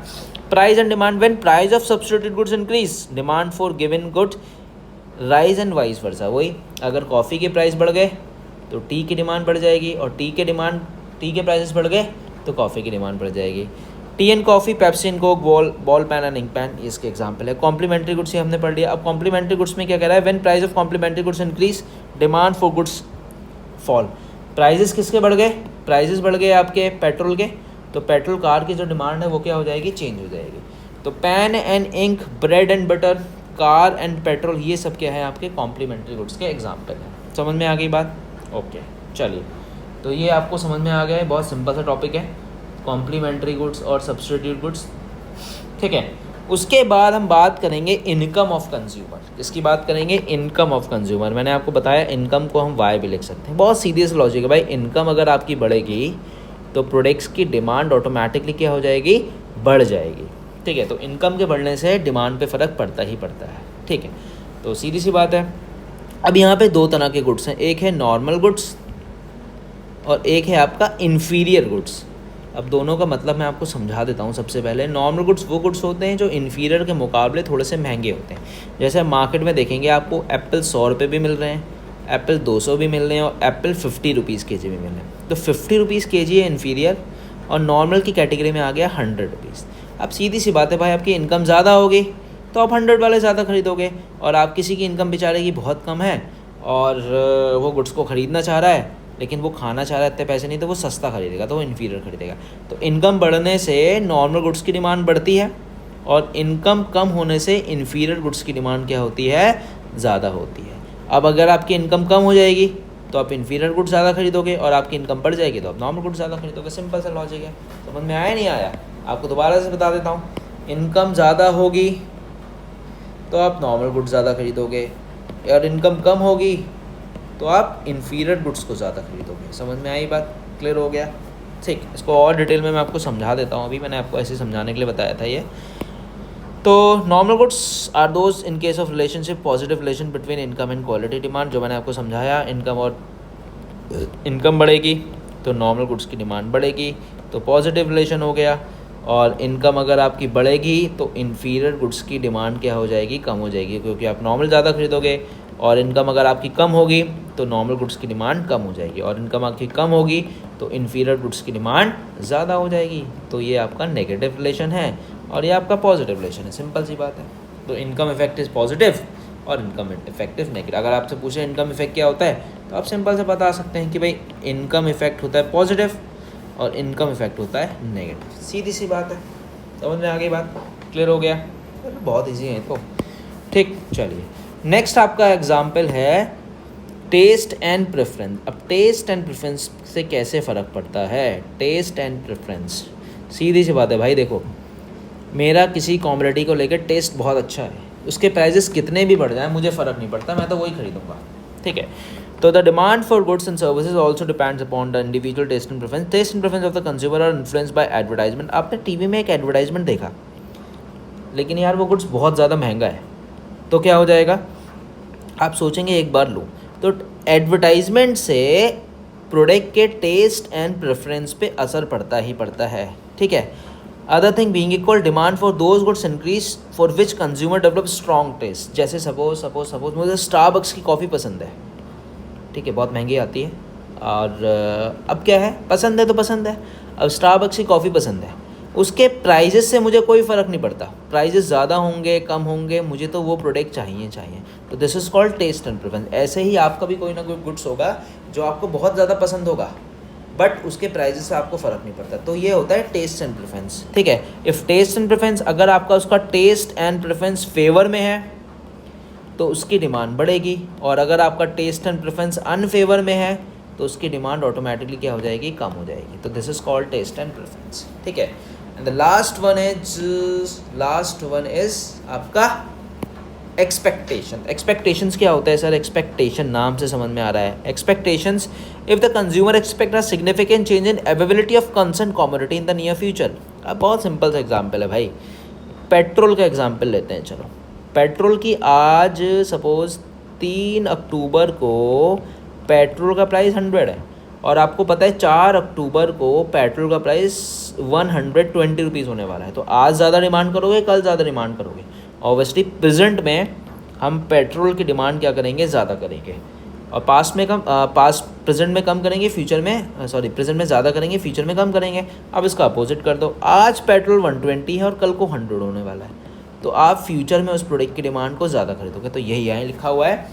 Price and demand, when price of substituted goods increase demand for given good rise and vice versa. वही, अगर कॉफ़ी के प्राइस बढ़ गए तो टी की डिमांड बढ़ जाएगी, और टी के प्राइसेस बढ़ गए तो कॉफ़ी की डिमांड बढ़ जाएगी। Tea and coffee, Pepsi and Coke, ball pen and ink pen, इसके एग्जाम्पल है। कॉम्प्लीमेंट्री गुड्स ये हमने पढ़ लिया। अब कॉम्प्लीमेंट्री गुड्स में क्या कह रहा है, when price of complementary goods increase demand for goods fall. Prices किसके बढ़ गए, प्राइजेस बढ़ गए आपके पेट्रोल के, तो पेट्रोल कार की जो डिमांड है वो क्या हो जाएगी, चेंज हो जाएगी। तो pen and ink, bread and butter, car and petrol, ये सब क्या है आपके कॉम्प्लीमेंट्री गुड्स के एग्जाम्पल हैं। समझ में आ गई बात, ओके। चलिए, तो ये आपको समझ में आ गया है, बहुत सिंपल सा टॉपिक है, कॉम्प्लीमेंट्री गुड्स और सब्स्टिट्यूट गुड्स, ठीक है। उसके बाद हम बात करेंगे इनकम ऑफ कंज्यूमर। इसकी बात करेंगे, इनकम ऑफ कंज्यूमर। मैंने आपको बताया इनकम को हम वाई भी लिख सकते हैं। बहुत सीधी सी लॉजिक है भाई, इनकम अगर आपकी बढ़ेगी तो प्रोडक्ट्स की डिमांड ऑटोमेटिकली क्या हो जाएगी, बढ़ जाएगी, ठीक है। तो इनकम के बढ़ने से डिमांड पे फ़र्क पड़ता ही पड़ता है, ठीक है। तो सीधी सी बात है। अब यहाँ पे दो तरह के गुड्स हैं, एक है नॉर्मल गुड्स और एक है आपका इन्फीरियर गुड्स। अब दोनों का मतलब मैं आपको समझा देता हूँ। सबसे पहले नॉर्मल गुड्स वो गुड्स होते हैं जो इन्फीरियर के मुकाबले थोड़े से महंगे होते हैं। जैसे मार्केट में देखेंगे आपको एप्पल 100 रुपये भी मिल रहे हैं, एप्पल 200 भी मिल रहे हैं, और एप्पल 50 रुपीज़ के जी भी मिल रहे हैं। तो 50 रुपीज़ के जी है इन्फीरियर, और नॉर्मल की कैटेगरी में आ गया 100 रुपीज़। अब सीधी सी बात है भाई, आपकी इनकम ज़्यादा होगी तो आप 100 वाले ज़्यादा खरीदोगे, और आप किसी की इनकम बेचारे की बहुत कम है और वो गुड्स को ख़रीदना चाह रहा है लेकिन वो खाना चाह रहा है, इतने पैसे नहीं, तो वो सस्ता खरीदेगा, तो वो इन्फीरियर खरीदेगा। तो इनकम बढ़ने से नॉर्मल गुड्स की डिमांड बढ़ती है, और इनकम कम होने से इन्फीरियर गुड्स की डिमांड क्या होती है, ज़्यादा होती है। अब अगर आपकी इनकम कम हो जाएगी तो आप इन्फीरियर गुड्स ज़्यादा खरीदोगे, और आपकी इनकम बढ़ जाएगी तो आप नॉर्मल गुड्स ज़्यादा खरीदोगे। सिंपल सा लॉजिक है। समझ में आया नहीं आया, आपको दोबारा से बता देता हूँ। इनकम ज़्यादा होगी तो आप नॉर्मल गुड्स ज़्यादा खरीदोगे, और इनकम कम होगी तो आप इन्फीरियर गुड्स को ज़्यादा खरीदोगे। समझ में आई बात, क्लियर हो गया, ठीक। इसको और डिटेल में मैं आपको समझा देता हूँ। अभी मैंने आपको ऐसे समझाने के लिए बताया था ये। तो normal goods are those in case of relationship, positive relation between income and quality demand, जो मैंने आपको समझाया। इनकम बढ़ेगी तो नॉर्मल गुड्स की डिमांड बढ़ेगी, तो पॉजिटिव रिलेशन हो गया। और इनकम अगर आपकी बढ़ेगी तो इन्फीरियर गुड्स की डिमांड क्या हो जाएगी, कम हो जाएगी, क्योंकि आप नॉर्मल ज़्यादा खरीदोगे। और इनकम अगर आपकी कम होगी तो नॉर्मल गुड्स की डिमांड कम हो जाएगी, और इनकम आपकी कम होगी तो इन्फीरियर गुड्स की डिमांड ज़्यादा हो जाएगी। तो ये आपका नेगेटिव रिलेशन है और ये आपका पॉजिटिव रिलेशन है। सिंपल सी बात है। तो इनकम इफेक्ट इज़ पॉजिटिव और इनकम इफेक्टिव नेगेटिव। अगर आपसे पूछे इनकम इफेक्ट क्या होता है तो आप सिंपल से बता सकते हैं कि भाई इनकम इफेक्ट होता है पॉजिटिव और इनकम इफेक्ट होता है नेगेटिव। सीधी सी बात है। समझ में आ गई बात, क्लियर हो गया। बहुत ईजी है तो, ठीक। चलिए, नेक्स्ट आपका एग्जाम्पल है टेस्ट एंड प्रेफरेंस। अब टेस्ट एंड प्रेफरेंस से कैसे फ़र्क पड़ता है, टेस्ट एंड प्रेफरेंस। सीधी सी बात है भाई, देखो मेरा किसी कॉमोडिटी को लेकर टेस्ट बहुत अच्छा है, उसके प्राइजेस कितने भी बढ़ जाएं मुझे फ़र्क नहीं पड़ता, मैं तो वही खरीदूंगा, ठीक है। तो the demand for goods and services also depends upon the individual taste and preference. Taste and preference of the consumer are influenced by advertisement. आपने टीवी में एक एडवर्टाइजमेंट देखा, लेकिन यार वो गुड्स बहुत ज़्यादा महंगा है, तो क्या हो जाएगा, आप सोचेंगे एक बार लूँ। तो एडवर्टाइजमेंट से प्रोडक्ट के टेस्ट एंड प्रेफरेंस पे असर पड़ता ही पड़ता है, ठीक है। Other thing being equal, demand for those goods increase for which consumer develop strong taste. जैसे सपोज मुझे स्टारबक्स की कॉफ़ी पसंद है, ठीक है, बहुत महंगी आती है, और अब क्या है, पसंद है तो पसंद है। अब स्टारबक्स की कॉफ़ी पसंद है, उसके प्राइजेस से मुझे कोई फ़र्क नहीं पड़ता, प्राइजेस ज़्यादा होंगे कम होंगे, मुझे तो वो प्रोडक्ट चाहिए चाहिए। तो this is called taste and preference. ऐसे ही आपका भी कोई ना कोई गुड्स होगा जो आपको बहुत ज़्यादा पसंद होगा बट उसके प्राइजेस से आपको फ़र्क नहीं पड़ता, तो ये होता है टेस्ट एंड प्रेफरेंस। ठीक है, इफ़ टेस्ट एंड प्रेफरेंस, अगर आपका उसका टेस्ट एंड प्रेफरेंस फेवर में है तो उसकी डिमांड बढ़ेगी, और अगर आपका टेस्ट एंड प्रेफरेंस अनफेवर में है तो उसकी डिमांड ऑटोमेटिकली क्या हो जाएगी, कम हो जाएगी। तो this is called taste and preference. ठीक है, and the last one is आपका एक्सपेक्टेशन। एक्सपेक्टेशंस क्या होता है सर? एक्सपेक्टेशन नाम से समझ में आ रहा है। Expectations, if the consumer expect a significant change in availability of concern commodity in the near future. अब बहुत सिंपल सा एग्जांपल है भाई, पेट्रोल का एग्जांपल लेते हैं। चलो, पेट्रोल की आज सपोज 3 अक्टूबर को पेट्रोल का प्राइस 100 है, और आपको पता है 4 अक्टूबर को पेट्रोल का प्राइस 120 रुपीज़ होने वाला है। तो आज ज़्यादा डिमांड करोगे, कल ज़्यादा डिमांड करोगे? ऑब्वियसली प्रेजेंट में हम पेट्रोल की डिमांड क्या करेंगे, ज़्यादा करेंगे, और प्रेजेंट में कम करेंगे, फ्यूचर में प्रेजेंट में ज़्यादा करेंगे, फ्यूचर में कम करेंगे। अब इसका अपोजिट कर दो, आज पेट्रोल 120 है और कल को 100 होने वाला है, तो आप फ्यूचर में उस प्रोडक्ट की डिमांड को ज़्यादा खरीदोगे। तो यही यहाँ लिखा हुआ है,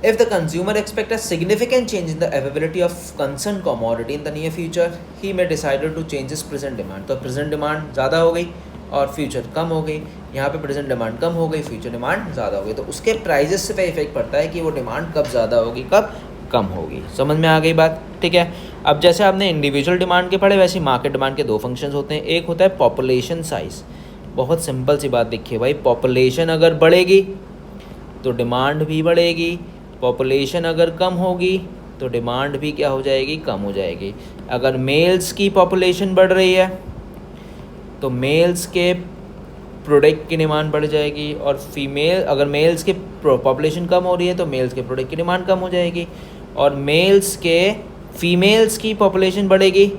if the consumer expect a significant change in the availability of concerned commodity in the near future, he may decide to change his present demand। तो प्रेजेंट डिमांड ज़्यादा हो गई और फ्यूचर कम हो गई, यहाँ पे प्रेजेंट डिमांड कम हो गई, फ्यूचर डिमांड ज़्यादा हो गई, तो उसके प्राइजेस से पे इफेक्ट पड़ता है कि वो डिमांड कब ज़्यादा होगी, कब कम होगी। समझ में आ गई बात? ठीक है, अब जैसे आपने इंडिविजुअल डिमांड के पढ़े, वैसे मार्केट डिमांड के दो फंक्शंस होते हैं। एक होता है पॉपुलेशन साइज़। बहुत सिंपल सी बात देखिए भाई, पॉपुलेशन अगर बढ़ेगी तो डिमांड भी बढ़ेगी, पॉपुलेशन अगर कम होगी तो डिमांड भी क्या हो जाएगी, कम हो जाएगी। अगर मेल्स की पॉपुलेशन बढ़ रही है तो मेल्स के प्रोडक्ट की डिमांड बढ़ जाएगी, और अगर मेल्स के पॉपुलेशन कम हो रही है तो मेल्स के प्रोडक्ट की डिमांड कम हो जाएगी, और फीमेल्स की पॉपुलेशन बढ़ेगी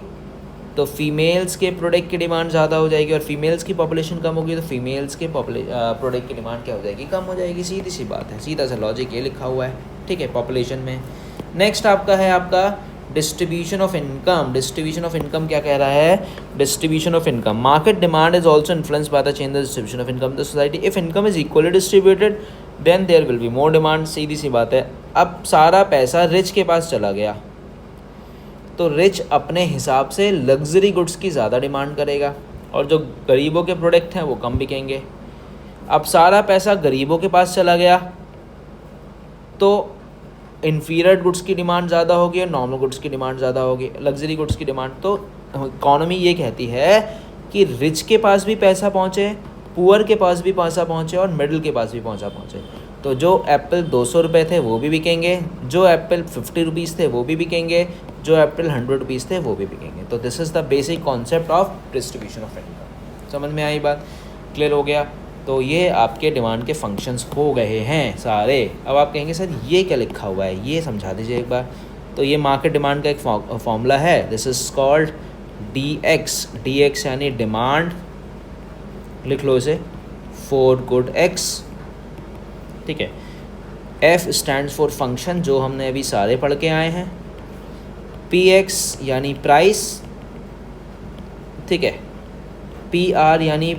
तो फीमेल्स के प्रोडक्ट की डिमांड ज़्यादा हो जाएगी, और फीमेल्स की पॉपुलेशन कम होगी तो फीमेल्स के प्रोडक्ट की डिमांड क्या हो जाएगी, कम हो जाएगी। सीधी सी बात है, सीधा सा लॉजिक ये लिखा हुआ है। ठीक है, पॉपुलेशन में। नेक्स्ट आपका है आपका distribution of income. Distribution of income क्या कह रहा है? Distribution of income, market demand is also influence by the change the distribution of income the society. If income is equally distributed then there will be more demand. सीधी सी बात है, अब सारा पैसा रिच के पास चला गया तो रिच अपने हिसाब से लग्जरी गुड्स की ज़्यादा डिमांड करेगा, और जो गरीबों के प्रोडक्ट हैं वो कम बिकेंगे। अब सारा पैसा गरीबों के पास चला गया तो इन्फीरियर गुड्स की डिमांड ज़्यादा होगी और नॉर्मल गुड्स की डिमांड ज़्यादा होगी, लग्जरी गुड्स की डिमांड। तो इकॉनमी ये कहती है कि रिच के पास भी पैसा पहुँचे, पुअर के पास भी पैसा पहुँचे, और मिडिल के पास भी पैसा पहुँचे। तो जो एप्पल 200 रुपये थे वो भी बिकेंगे, जो एप्पल 50 रुपीज़ थे वो भी बिकेंगे, जो एप्पल 100 रुपीज़ थे वो भी बिकेंगे। तो this is the basic concept of distribution of income. समझ में आई बात? क्लियर हो गया? तो ये आपके डिमांड के फंक्शंस हो गए हैं सारे। अब आप कहेंगे सर ये क्या लिखा हुआ है, ये समझा दीजिए एक बार। तो ये मार्केट डिमांड का एक फॉर्मूला है, दिस इज़ कॉल्ड DX यानी डिमांड, लिख लो इसे, फॉर गुड X। ठीक है, F स्टैंड्स फॉर फंक्शन, जो हमने अभी सारे पढ़ के आए हैं। PX यानी प्राइस, ठीक है। PR यानी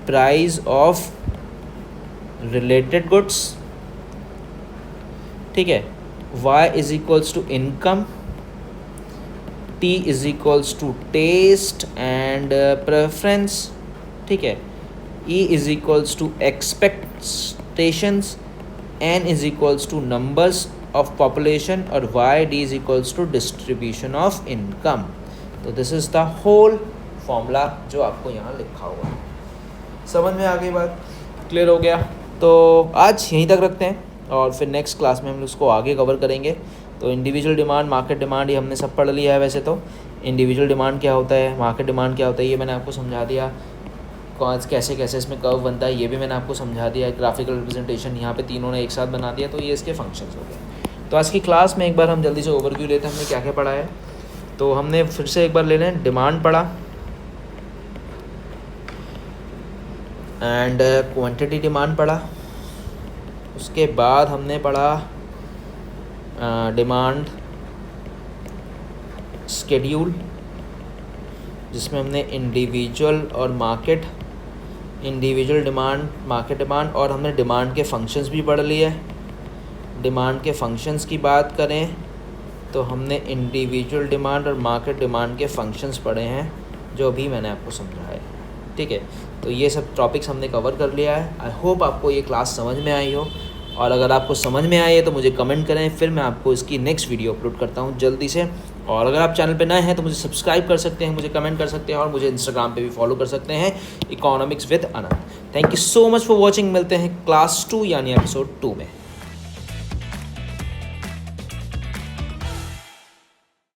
प्राइस ऑफ रिलेटेड गुड्स, ठीक है। Y is equals to income, T is equals to taste and preference, ठीक है। E is equals to expectations, N is equals to numbers of population, और YD is equals to distribution of income. तो this is the whole formula जो आपको यहाँ लिखा हुआ है। समझ में आ गई बात? क्लियर हो गया? तो आज यहीं तक रखते हैं, और फिर नेक्स्ट क्लास में हम उसको आगे कवर करेंगे। तो इंडिविजुअल डिमांड, मार्केट डिमांड, ये हमने सब पढ़ लिया है। वैसे तो इंडिविजुअल डिमांड क्या होता है, मार्केट डिमांड क्या होता है, ये मैंने आपको समझा दिया। कैसे कैसे इसमें कर्व बनता है ये भी मैंने आपको समझा दिया। ग्राफिकल रिप्रेजेंटेशन यहाँ पे तीनों ने एक साथ बना दिया, तो ये इसके फंक्शंस हो गए। तो आज की क्लास में एक बार हम जल्दी से ओवरव्यू लेते हैं, हमने क्या क्या पढ़ा है। तो हमने फिर से एक बार ले लें, डिमांड पढ़ा, एंड क्वांटिटी डिमांड पढ़ा। उसके बाद हमने पढ़ा डिमांड स्केड्यूल, जिसमें हमने इंडिविजुअल डिमांड, मार्केट डिमांड और हमने डिमांड के फंक्शंस भी पढ़ लिए। डिमांड के फंक्शंस की बात करें तो हमने इंडिविजुअल डिमांड और मार्केट डिमांड के फंक्शंस पढ़े हैं, जो भी मैंने आपको समझाया है। ठीक है, तो ये सब टॉपिक्स हमने कवर कर लिया है। आई होप आपको ये क्लास समझ में आई हो, और अगर आपको समझ में आई है तो मुझे कमेंट करें, फिर मैं आपको इसकी नेक्स्ट वीडियो अपलोड करता हूँ जल्दी से। और अगर आप चैनल पे नए हैं तो मुझे सब्सक्राइब कर सकते हैं, मुझे कमेंट कर सकते हैं और मुझे इंस्टाग्राम पे भी फॉलो कर सकते हैं, economics with Anant. Thank you so much for watching. मिलते हैं क्लास 2 यानी एपिसोड 2 में।